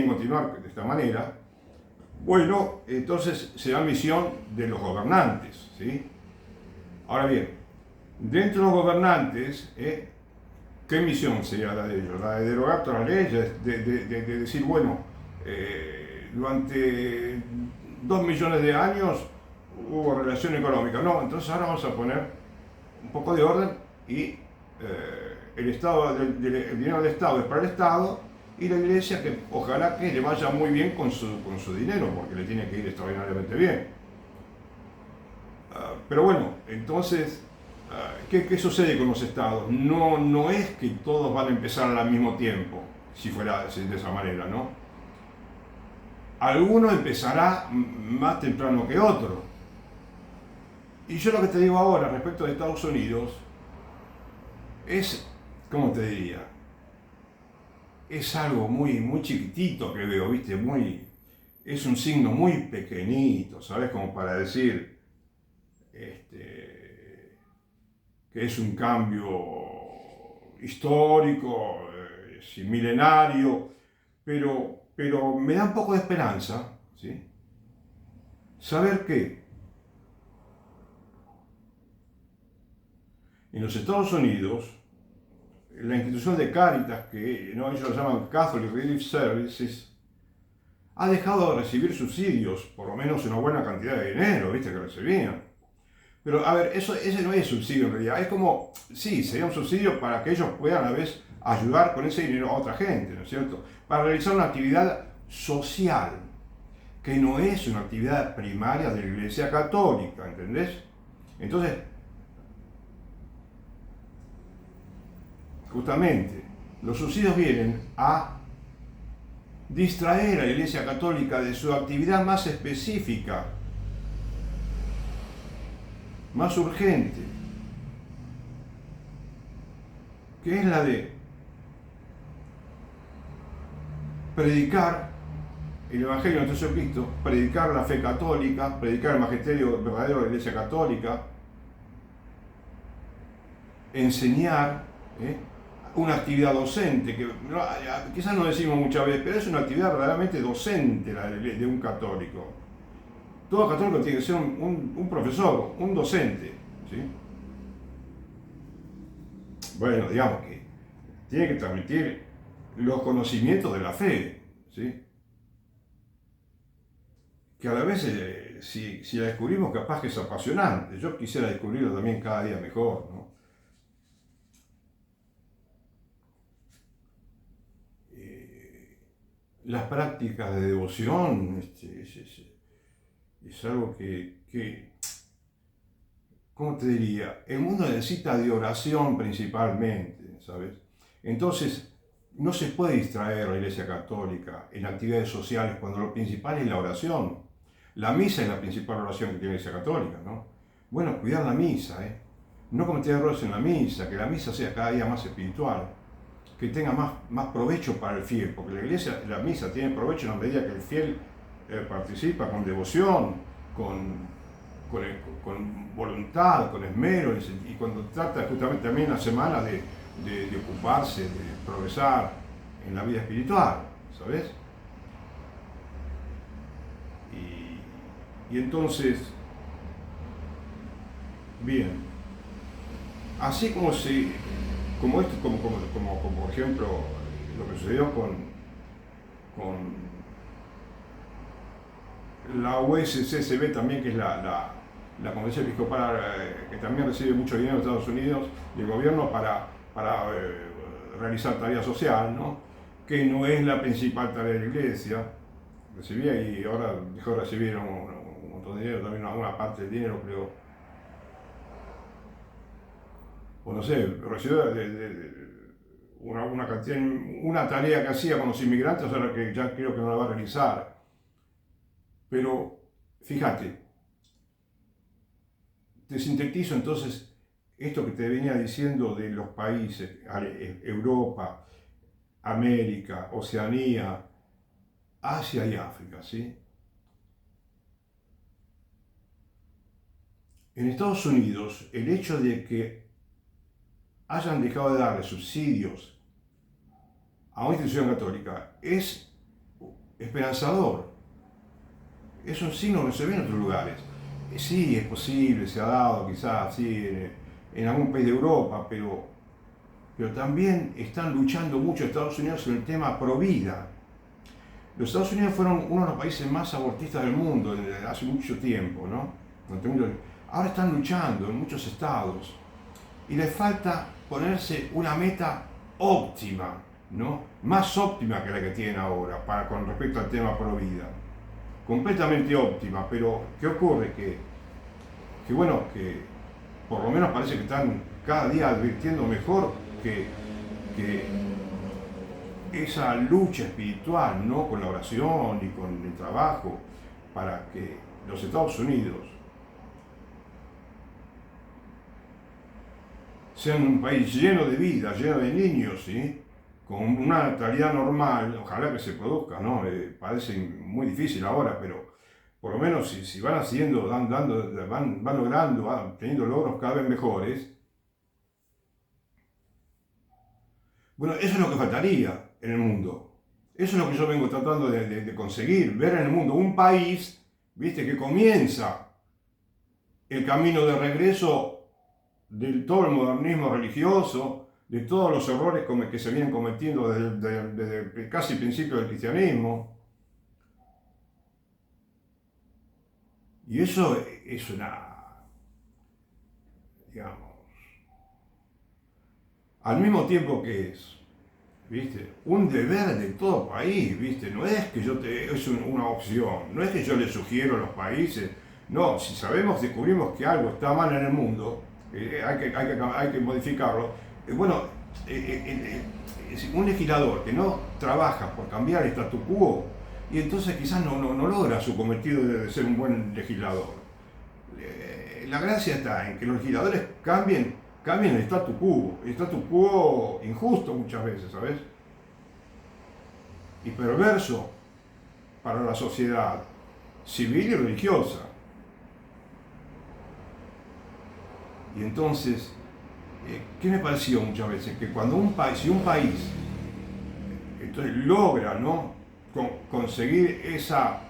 continuar de esta manera, bueno, entonces se da misión de los gobernantes, ¿sí? Ahora bien, dentro de los gobernantes, ¿qué misión sería la de ellos? La de derogar todas las leyes, de decir, bueno, durante 2 millones de años hubo relación económica. No, entonces ahora vamos a poner un poco de orden y el Estado, el dinero del Estado es para el Estado y la Iglesia que ojalá que le vaya muy bien con su dinero, porque le tiene que ir extraordinariamente bien. Pero bueno, entonces, ¿qué sucede con los estados? No es que todos van a empezar al mismo tiempo, si fuera de esa manera, ¿no? Alguno empezará más temprano que otro. Y yo lo que te digo ahora respecto de Estados Unidos, es, ¿cómo te diría? Es algo muy, muy chiquitito que veo, ¿viste? Es un signo muy pequeñito, ¿sabes? Como para decir que es un cambio histórico, sí, milenario, pero me da un poco de esperanza, ¿sí? Saber que en los Estados Unidos, la institución de Cáritas, que ¿no? ellos lo llaman Catholic Relief Services, ha dejado de recibir subsidios, por lo menos una buena cantidad de dinero, ¿viste? Que recibían. Pero a ver, ese no es subsidio en realidad, es como, sí, sería un subsidio para que ellos puedan a la vez ayudar con ese dinero a otra gente, ¿no es cierto? Para realizar una actividad social, que no es una actividad primaria de la Iglesia Católica, ¿entendés? Entonces, justamente, los subsidios vienen a distraer a la Iglesia Católica de su actividad más específica, más urgente, que es la de predicar el Evangelio de nuestro Cristo, predicar la fe católica, predicar el magisterio verdadero de la Iglesia Católica, enseñar, una actividad docente, que quizás no decimos muchas veces, pero es una actividad verdaderamente docente la de un católico. Todo católico tiene que ser un profesor, un docente, ¿sí? Bueno, digamos que tiene que transmitir los conocimientos de la fe, ¿sí? Que a la vez, si la descubrimos, capaz que es apasionante. Yo quisiera descubrirlo también cada día mejor, ¿no? Las prácticas de devoción es algo que, ¿cómo te diría? El mundo necesita de oración principalmente, ¿sabes? Entonces, no se puede distraer la Iglesia Católica en actividades sociales cuando lo principal es la oración. La misa es la principal oración que tiene la Iglesia Católica, ¿no? Bueno, cuidar la misa, ¿eh? No cometer errores en la misa, que la misa sea cada día más espiritual, que tenga más provecho para el fiel, porque la iglesia, la misa tiene provecho en la medida que el fiel participa con devoción, con, con voluntad, con esmero, y cuando trata justamente también la semana de ocuparse, de progresar en la vida espiritual, ¿sabes? Y entonces, bien, así como si, como esto, como por ejemplo lo que sucedió con la USCCB también, que es la Conferencia Episcopal, que también recibe mucho dinero de Estados Unidos y el gobierno para realizar tarea social, ¿no? Que no es la principal tarea de la iglesia. Recibía y ahora dejó de recibir un montón de dinero, también una parte del dinero, creo. O no sé, recibió una cantidad, una tarea que hacía con los inmigrantes, ahora que ya creo que no la va a realizar. Pero fíjate, te sintetizo entonces esto que te venía diciendo de los países, Europa, América, Oceanía, Asia y África, ¿sí? En Estados Unidos, el hecho de que hayan dejado de darle subsidios a una institución católica es esperanzador. Es un signo que no se ve en otros lugares. Sí, es posible, se ha dado quizás, sí, en algún país de Europa, pero también están luchando mucho Estados Unidos en el tema pro vida. Los Estados Unidos fueron uno de los países más abortistas del mundo desde hace mucho tiempo, ¿no? Ahora están luchando en muchos estados y les falta ponerse una meta óptima, ¿no? Más óptima que la que tienen ahora con respecto al tema pro vida. Completamente óptima, pero ¿qué ocurre? Que bueno, que por lo menos parece que están cada día advirtiendo mejor que esa lucha espiritual, ¿no? Con la oración y con el trabajo, para que los Estados Unidos sean un país lleno de vida, lleno de niños, ¿sí? Con una natalidad normal, ojalá que se produzca, ¿no? Parece muy difícil ahora, pero por lo menos si van haciendo, van logrando, van teniendo logros cada vez mejores, bueno, eso es lo que faltaría en el mundo. Eso es lo que yo vengo tratando de conseguir, ver en el mundo un país, viste, que comienza el camino de regreso de todo el modernismo religioso, de todos los errores que se vienen cometiendo desde casi el principio del cristianismo. Y eso es una, digamos, al mismo tiempo que es, ¿viste? Un deber de todo país, ¿viste? No es que es una opción, no es que yo le sugiero a los países, no, si descubrimos que algo está mal en el mundo, hay que modificarlo. Bueno, un legislador que no trabaja por cambiar el statu quo, y entonces quizás no logra su cometido de ser un buen legislador. La gracia está en que los legisladores cambien el statu quo injusto muchas veces, ¿sabes? Y perverso para la sociedad civil y religiosa. Y entonces, ¿qué me pareció muchas veces? Que cuando si un país entonces logra, ¿no? Conseguir esa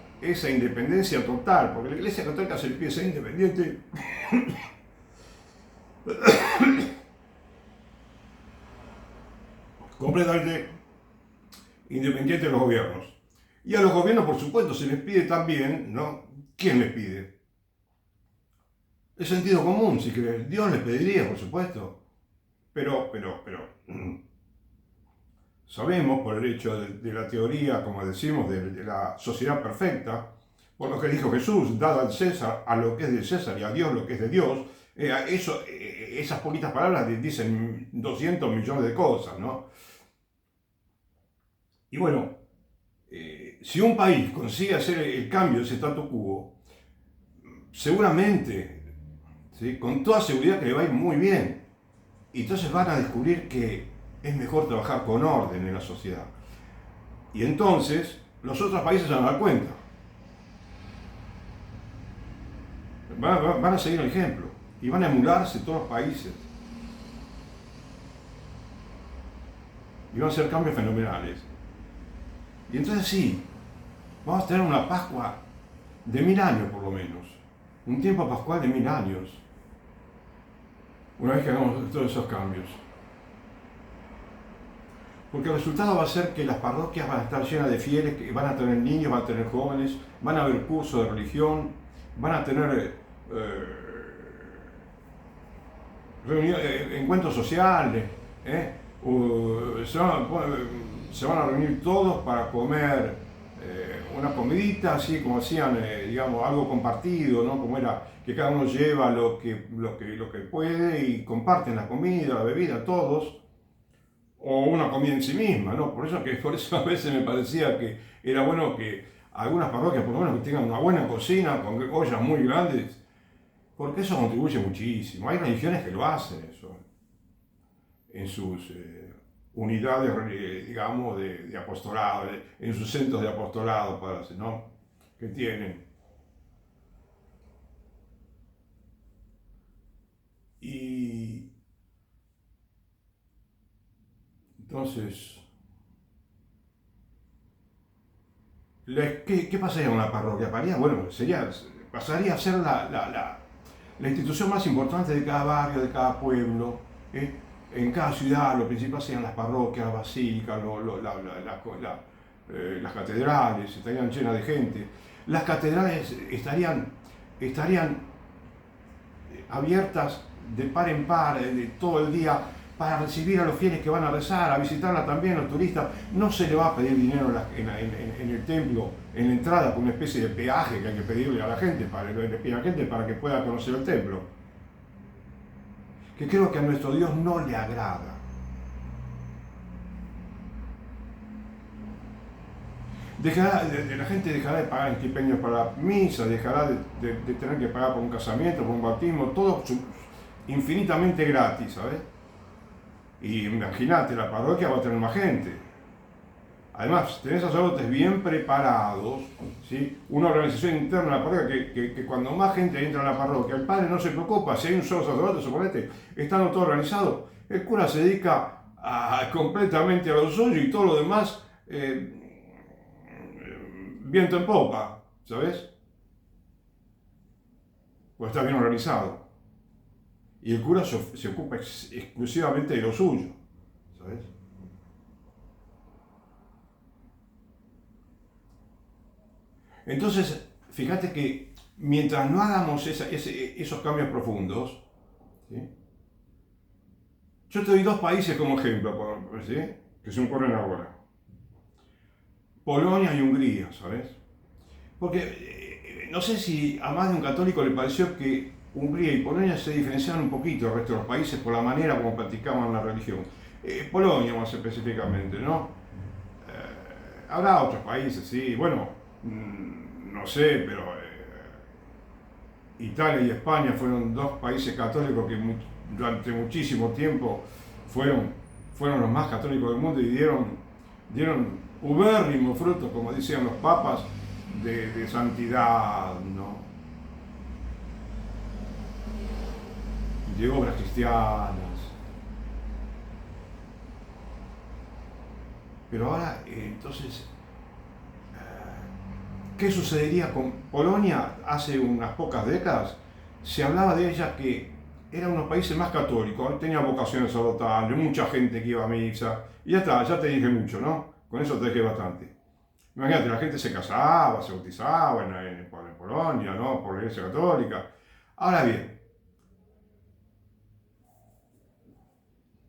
independencia total, porque la Iglesia Católica se empieza a ser independiente completamente independiente de los gobiernos. Y a los gobiernos, por supuesto, se les pide también, ¿no? ¿Quién les pide? El sentido común, si querés. Dios les pediría, por supuesto. Pero, sabemos por el hecho de la teoría, como decimos, de la sociedad perfecta, por lo que dijo Jesús, dad al César a lo que es de César y a Dios lo que es de Dios. Esas poquitas palabras dicen 200 millones de cosas, ¿no? Y bueno, si un país consigue hacer el cambio de ese statu quo, seguramente, ¿sí? Con toda seguridad que le va a ir muy bien. Y entonces van a descubrir que es mejor trabajar con orden en la sociedad. Y entonces los otros países se van a dar cuenta. Van a seguir el ejemplo y van a emularse todos los países. Y van a hacer cambios fenomenales. Y entonces sí, vamos a tener una Pascua de 1000 años por lo menos. Un tiempo pascual de 1000 años. Una vez que hagamos todos esos cambios. Porque el resultado va a ser que las parroquias van a estar llenas de fieles, que van a tener niños, van a tener jóvenes, van a haber cursos de religión, van a tener encuentros sociales, se van a reunir todos para comer una comidita, así como hacían, digamos, algo compartido, ¿no? Como era que cada uno lleva lo que puede y comparten la comida, la bebida, todos. O una comida en sí misma, ¿no? Por eso a veces me parecía que era bueno que algunas parroquias, por lo menos, que tengan una buena cocina con ollas muy grandes, porque eso contribuye muchísimo. Hay religiones que lo hacen eso, en sus unidades, digamos, de apostolado, en sus centros de apostolado, ¿no? Que tienen. Y entonces, ¿qué pasaría con la parroquia? Bueno, pasaría a ser la institución más importante de cada barrio, de cada pueblo. En cada ciudad lo principal serían las parroquias, las basílicas, las catedrales, estarían llenas de gente. Las catedrales estarían abiertas de par en par, todo el día, para recibir a los fieles que van a rezar, a visitarla también, a los turistas. No se le va a pedir dinero en el templo, en la entrada, con una especie de peaje que hay que pedirle a la gente, para que pueda conocer el templo. Que creo que a nuestro Dios no le agrada. La gente dejará de pagar estipendios para la misa, dejará de tener que pagar por un casamiento, por un bautismo, todo infinitamente gratis, ¿sabes? Y imagínate, la parroquia va a tener más gente. Además, tenés sacerdotes bien preparados, ¿sí? Una organización interna de la parroquia que cuando más gente entra en la parroquia, el padre no se preocupa, si hay un solo sacerdote, suponete, estando todo organizado, el cura se dedica completamente a lo suyo y todo lo demás viento en popa, ¿sabes? Pues está bien organizado. Y el cura se ocupa exclusivamente de lo suyo, ¿sabes? Entonces, fíjate que mientras no hagamos esos cambios profundos, ¿sí? Yo te doy dos países como ejemplo, ¿sí? Que se me ocurren ahora. Polonia y Hungría, ¿sabes? Porque no sé si a más de un católico le pareció que Hungría y Polonia se diferenciaban un poquito del resto de los países por la manera como practicaban la religión. Polonia más específicamente, ¿no? Habrá otros países, sí, bueno, no sé, pero Italia y España fueron dos países católicos que durante muchísimo tiempo fueron los más católicos del mundo y dieron ubérrimos frutos, como decían los papas, de santidad, ¿no? De obras cristianas. Pero ahora, entonces, ¿qué sucedería con Polonia hace unas pocas décadas? Se hablaba de ella que era uno de los países más católicos, tenía vocaciones sacerdotales, mucha gente que iba a misa, y ya está, ya te dije mucho, ¿no? Con eso te dije bastante. Imagínate, la gente se casaba, se bautizaba en Polonia, ¿no? Por la Iglesia Católica. Ahora bien,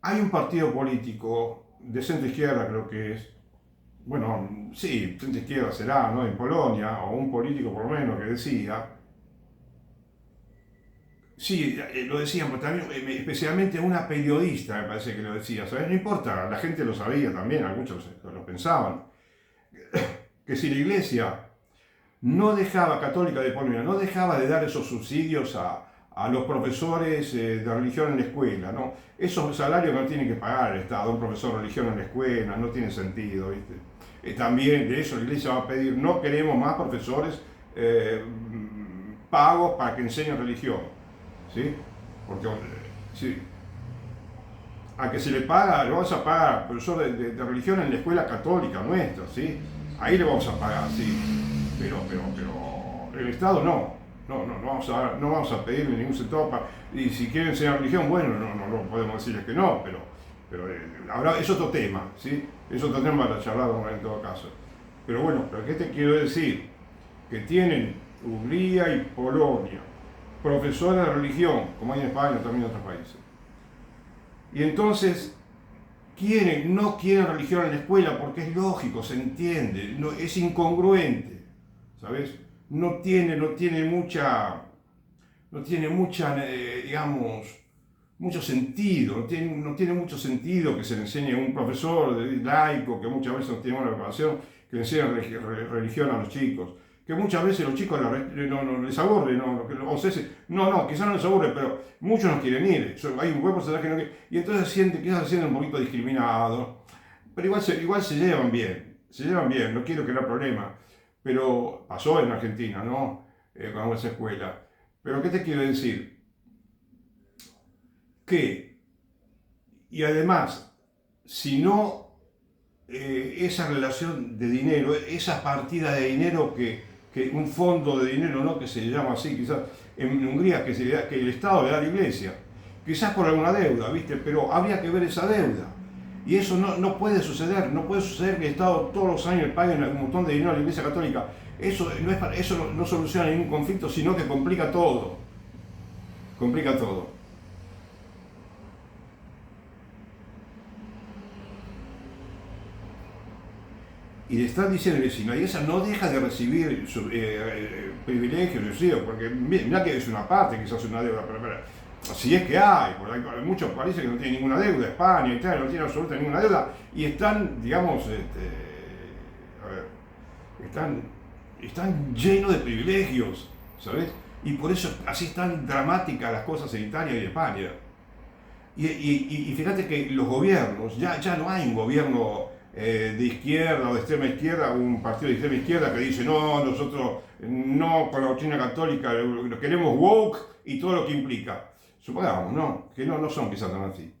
hay un partido político de centro-izquierda, creo que es, bueno, sí, centro-izquierda será, ¿no? En Polonia, o un político por lo menos que decía, sí, lo decían, pero también, especialmente una periodista me parece que lo decía, ¿sabes? No importa, la gente lo sabía también, muchos lo pensaban, que si la Iglesia no dejaba, católica de Polonia, no dejaba de dar esos subsidios a los profesores de religión en la escuela, ¿no? Esos salarios no tienen que pagar el Estado, un profesor de religión en la escuela, no tiene sentido, ¿viste? También de eso la Iglesia va a pedir, no queremos más profesores pagos para que enseñen religión, ¿sí? Porque, sí, a que se le paga, le vamos a pagar al profesor de religión en la escuela católica nuestra, ¿sí? Ahí le vamos a pagar, sí, pero el Estado no vamos a pedirle ningún centavo y si quieren enseñar religión, bueno, no podemos decirles que no, pero ahora es otro tema, ¿sí? Es otro tema para charlar en todo caso. Pero bueno, ¿pero qué te quiero decir? Que tienen Hungría y Polonia profesores de religión, como hay en España también en otros países. Y entonces no quieren religión en la escuela porque es lógico, se entiende, no, es incongruente, ¿sabes? No tiene mucha, digamos, mucho sentido, no tiene mucho sentido que se le enseñe a un profesor laico que muchas veces no tiene buena preparación, que le enseñe religión a los chicos. Que muchas veces los chicos no les aburre, quizás no les aburre, pero muchos no quieren ir. Hay un buen porcentaje que no quiere, y entonces quizás se sienten un poquito discriminados, pero igual se llevan bien, no quiero crear problema. Pero pasó en Argentina, ¿no? Con esa escuela. Pero ¿qué te quiero decir? Y además, si no, esa relación de dinero, esa partida de dinero que un fondo de dinero, ¿no? Que se llama así, quizás en Hungría, que el Estado le da a la Iglesia, quizás por alguna deuda, ¿viste? Pero habría que ver esa deuda. Y eso no puede suceder, no puede suceder que el Estado todos los años pague un montón de dinero a la Iglesia Católica. Eso no soluciona ningún conflicto, sino que complica todo. Complica todo. Y le están diciendo que si la Iglesia no deja de recibir privilegios, porque mirá que es una parte, quizás una deuda, pero si es que hay muchos países que no tienen ninguna deuda, España, Italia no tienen absolutamente ninguna deuda, y están, digamos, están llenos de privilegios, ¿sabes? Y por eso así es tan dramática las cosas en Italia y en España. Y fíjate que los gobiernos, ya no hay un gobierno de izquierda o de extrema izquierda, un partido de extrema izquierda que dice, no, nosotros no con la doctrina católica, lo queremos woke y todo lo que implica. Supongamos, no, que no son quizás tan así.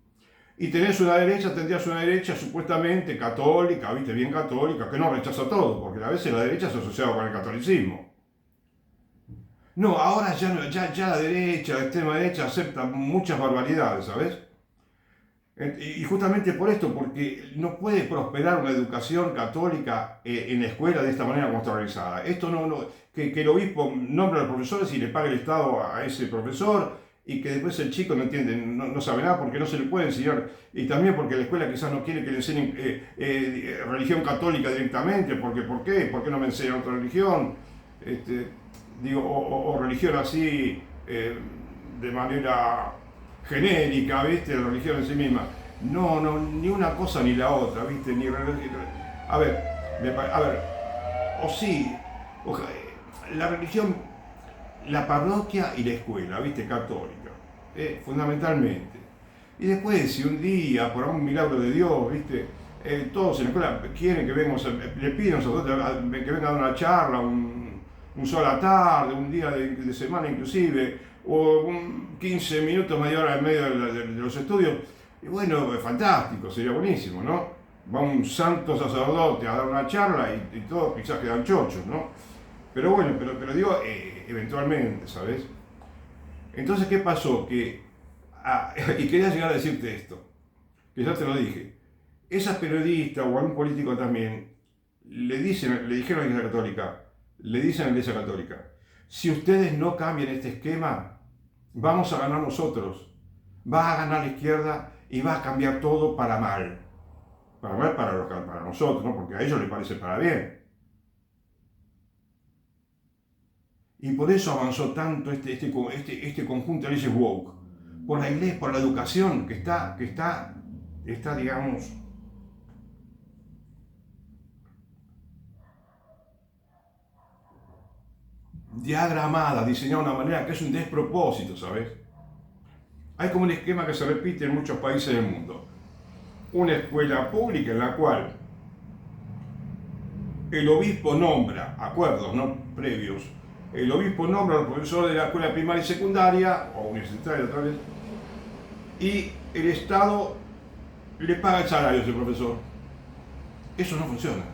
Y tendrías una derecha supuestamente católica, viste, bien católica, que no rechaza todo, porque a veces la derecha se asocia con el catolicismo. No, ahora ya la derecha, la extrema derecha acepta muchas barbaridades, ¿sabes? Y justamente por esto, porque no puede prosperar una educación católica en la escuela de esta manera como está organizada. Esto que el obispo nombre a los profesores y le pague el Estado a ese profesor y que después el chico no entiende, no sabe nada porque no se le puede enseñar y también porque la escuela quizás no quiere que le enseñen religión católica directamente, porque ¿por qué? ¿Por qué no me enseñan otra religión? O religión así de manera genérica, ¿viste? La religión en sí misma. No, ni una cosa ni la otra, ¿viste? A ver, o sí, la religión, la parroquia y la escuela, ¿viste? Católica, fundamentalmente. Y después, si un día, por un milagro de Dios, ¿viste? Todos en la escuela quieren que vengamos, le piden a nosotros que vengan a dar una charla, un sol a la tarde, un día de semana inclusive, o 15 minutos, media hora en medio de los estudios, y bueno, es fantástico, sería buenísimo, ¿no? Va un santo sacerdote a dar una charla y todos quizás quedan chochos, ¿no? Pero bueno, pero digo, eventualmente, ¿sabes? Entonces, ¿qué pasó? Y quería llegar a decirte esto, que ya te lo dije, esa periodista o algún político también le dijeron a la Iglesia Católica, le dicen a la Iglesia Católica, si ustedes no cambian este esquema, vamos a ganar nosotros, va a ganar la izquierda y va a cambiar todo para mal. Para mal para nosotros, ¿no? Porque a ellos les parece para bien. Y por eso avanzó tanto este conjunto de leyes woke. Por la iglesia, por la educación que está digamos, diagramada, diseñada de una manera que es un despropósito, ¿sabes? Hay como un esquema que se repite en muchos países del mundo. Una escuela pública en la cual el obispo nombra, acuerdos no previos, el obispo nombra al profesor de la escuela primaria y secundaria, o universitaria otra vez, y el Estado le paga el salario a ese profesor. Eso no funciona.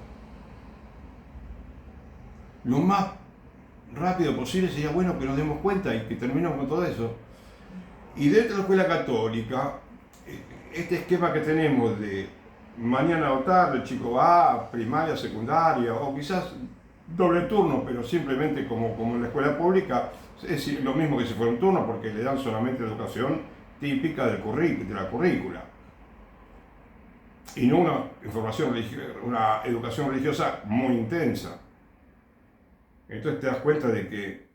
Lo más rápido posible sería bueno que nos demos cuenta y que terminemos con todo eso. Y dentro de la escuela católica, este esquema que tenemos de mañana o tarde, el chico va a primaria, secundaria, o quizás doble turno, pero simplemente como en la escuela pública, es lo mismo que si fuera un turno, porque le dan solamente educación típica de la currícula. Y no una educación religiosa muy intensa. Entonces te das cuenta de que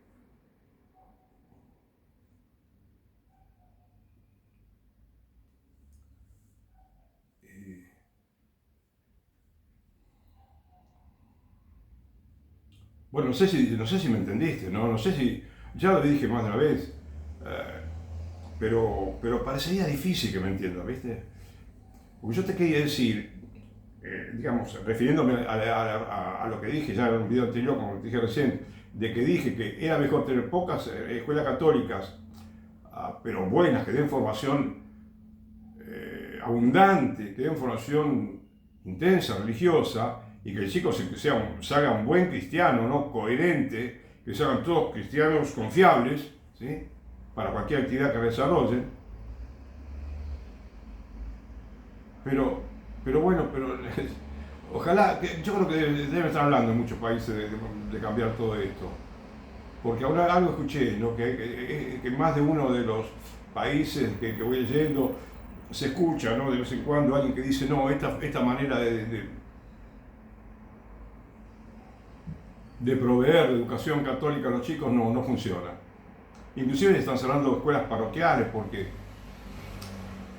bueno, no sé si me entendiste, no sé si, ya lo dije más de una vez, pero parecería difícil que me entiendas, ¿viste? Porque yo te quería decir, digamos, refiriéndome a lo que dije ya en un video anterior, como te dije recién, de que dije que era mejor tener pocas escuelas católicas, pero buenas, que den formación abundante, que den formación intensa, religiosa, y que el chico se haga un buen cristiano, ¿no? Coherente, que se hagan todos cristianos confiables, ¿sí? Para cualquier actividad que desarrollen. Pero bueno, ojalá, yo creo que deben estar hablando en muchos países de cambiar todo esto. Porque ahora algo escuché, ¿no? que más de uno de los países que voy leyendo se escucha, ¿no? De vez en cuando alguien que dice, no, esta manera de proveer educación católica a los chicos no funciona. Inclusive están cerrando escuelas parroquiales porque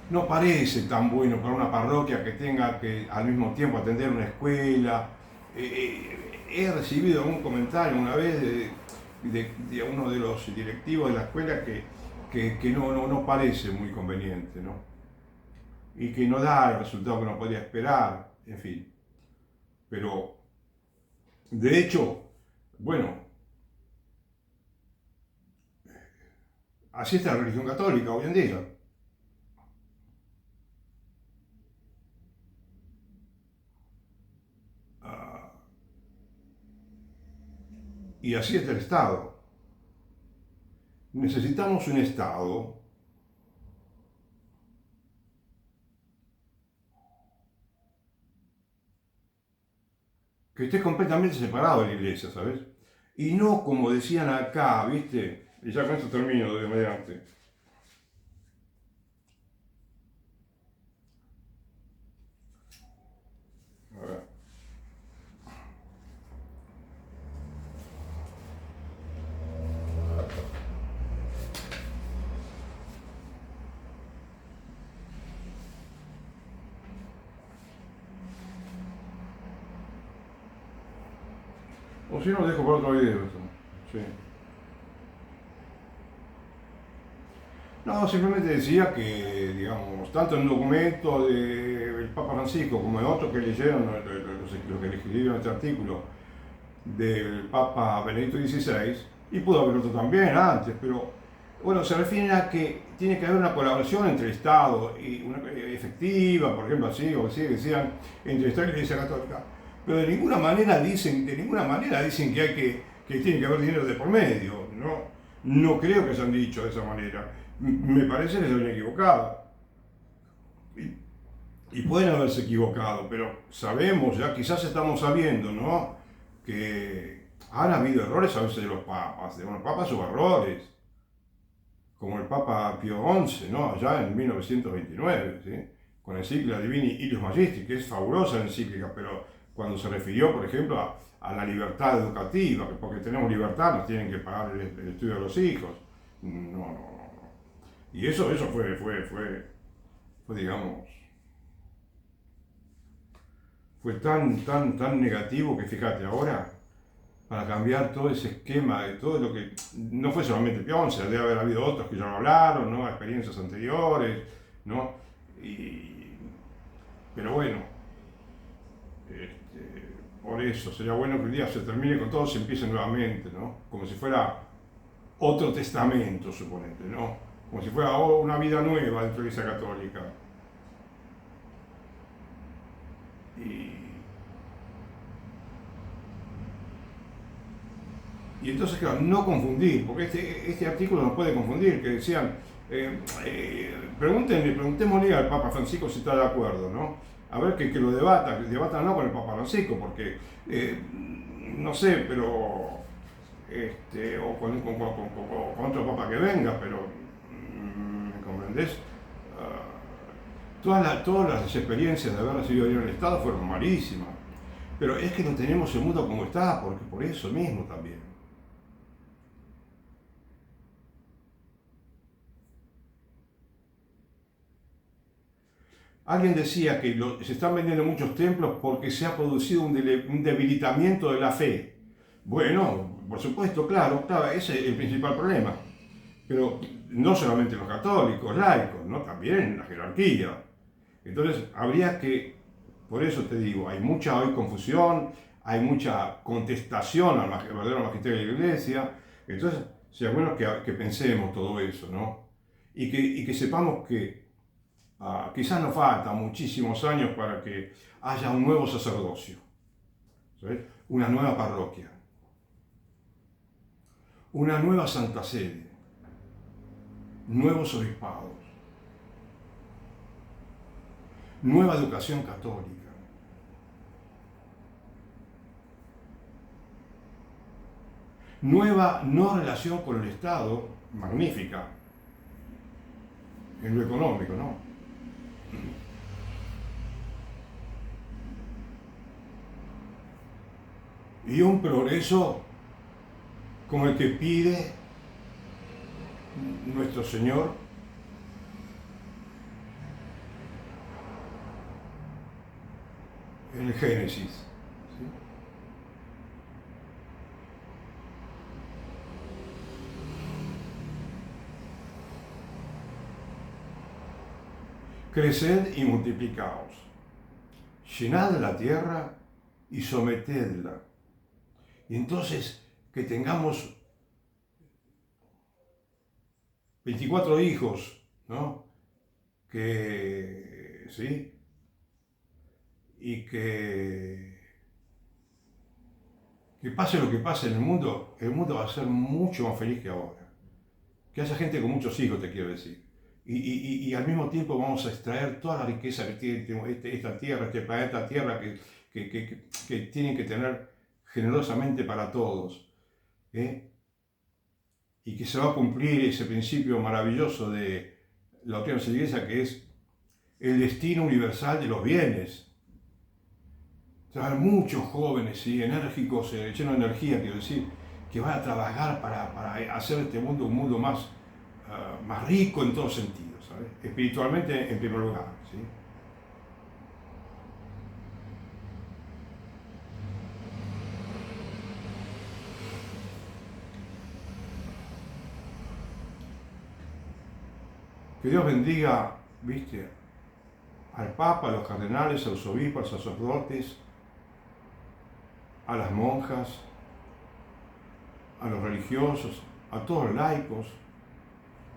no parece tan bueno para una parroquia que tenga que al mismo tiempo atender una escuela. He recibido un comentario una vez de uno de los directivos de la escuela que no parece muy conveniente, ¿no? Y que no da el resultado que uno podría esperar, en fin. Pero, de hecho, bueno, así está la religión católica hoy en día. Ah, y así está el Estado. Necesitamos un Estado que esté completamente separado de la iglesia, ¿sabes? Y no como decían acá, ¿viste? Y ya con esto termino de mediante. A ver. O si no, lo dejo para otro video esto. Sí. No, simplemente decía que, digamos, tanto en un documento del Papa Francisco como en otro que leyeron, los que escribieron este artículo, del Papa Benedicto XVI, y pudo haber otro también antes, pero bueno, se refieren a que tiene que haber una colaboración entre el Estado y una efectiva, por ejemplo, así, o así decían, entre el Estado y la Iglesia Católica. Pero de ninguna manera dicen que tiene que haber dinero de por medio, ¿no? No creo que se han dicho de esa manera. Me parece que se habían equivocado. Y pueden haberse equivocado, pero sabemos, ya quizás estamos sabiendo, ¿no? Que han habido errores a veces de los papas. De los papas hubo errores, como el Papa Pío XI, ¿no? Allá en 1929, ¿sí? Con la encíclica Divini Ilius Magistri, que es fabulosa la encíclica, pero cuando se refirió, por ejemplo, a la libertad educativa, que porque tenemos libertad nos tienen que pagar el estudio de los hijos. No. Y eso fue, digamos, fue tan negativo que fíjate, ahora, para cambiar todo ese esquema de todo lo que, no fue solamente Pionce, debe haber habido otros que ya lo hablaron, ¿no? Experiencias anteriores, ¿no? Y, pero bueno, por eso sería bueno que un día se termine con todo, se empiece nuevamente, ¿no? Como si fuera otro testamento, suponete, ¿no? Como si fuera una vida nueva dentro de la Iglesia Católica. Y, Y entonces, claro, no confundir, porque este artículo nos puede confundir, que decían, preguntémosle al Papa Francisco si está de acuerdo, ¿no? A ver que lo debatan no con el Papa Francisco, porque, no sé, pero, o con otro Papa que venga, pero, ¿me comprendés? Todas las experiencias de haber recibido dinero del Estado fueron malísimas, pero es que no tenemos el mundo como está, porque por eso mismo también. Alguien decía que se están vendiendo muchos templos porque se ha producido un debilitamiento de la fe. Bueno, por supuesto, claro, ese es el principal problema. Pero no solamente los católicos, laicos, ¿no? También la jerarquía. Entonces, habría que, por eso te digo, hay mucha hoy confusión, hay mucha contestación al verdadero magisterio de la Iglesia. Entonces, sería bueno que pensemos todo eso, ¿no? Y que sepamos que quizás nos faltan muchísimos años para que haya un nuevo sacerdocio, ¿sabes? Una nueva parroquia, una nueva Santa Sede, nuevos obispados, nueva educación católica, nueva no relación con el Estado, magnífica, en lo económico, ¿no? Y un progreso como el que pide nuestro Señor en el Génesis. ¿Sí? creced y multiplicaos, llenad la tierra y sometedla. Y entonces que tengamos 24 hijos, ¿no? ¿Sí? Y que pase lo que pase en el mundo va a ser mucho más feliz que ahora. Que haya gente con muchos hijos, te quiero decir. Y al mismo tiempo vamos a extraer toda la riqueza que tiene esta tierra, este planeta Tierra, que tienen que tener generosamente para todos. ¿Eh? Y que se va a cumplir ese principio maravilloso de la doctrina de la Iglesia, que es el destino universal de los bienes. O sea, hay muchos jóvenes, ¿sí? Enérgicos, llenos de energía, quiero decir, que van a trabajar para hacer este mundo un mundo más rico en todos sentidos, ¿sabes? Espiritualmente en primer lugar, ¿sí? Que Dios bendiga, viste, al Papa, a los cardenales, a los obispos, a los sacerdotes, a las monjas, a los religiosos, a todos los laicos,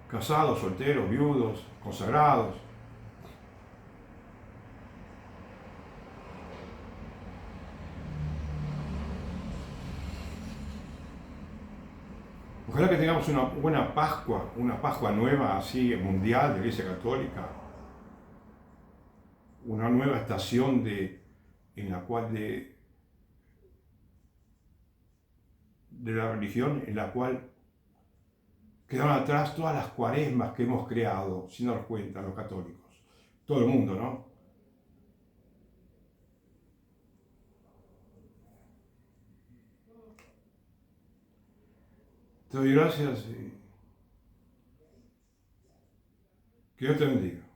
casados, solteros, viudos, consagrados. Ojalá que tengamos una buena Pascua, una Pascua nueva así mundial de la Iglesia Católica, una nueva estación en la cual de la religión, en la cual quedaron atrás todas las cuaresmas que hemos creado, sin dar cuenta, los católicos. Todo el mundo, ¿no? Te doy gracias y que Dios te bendiga.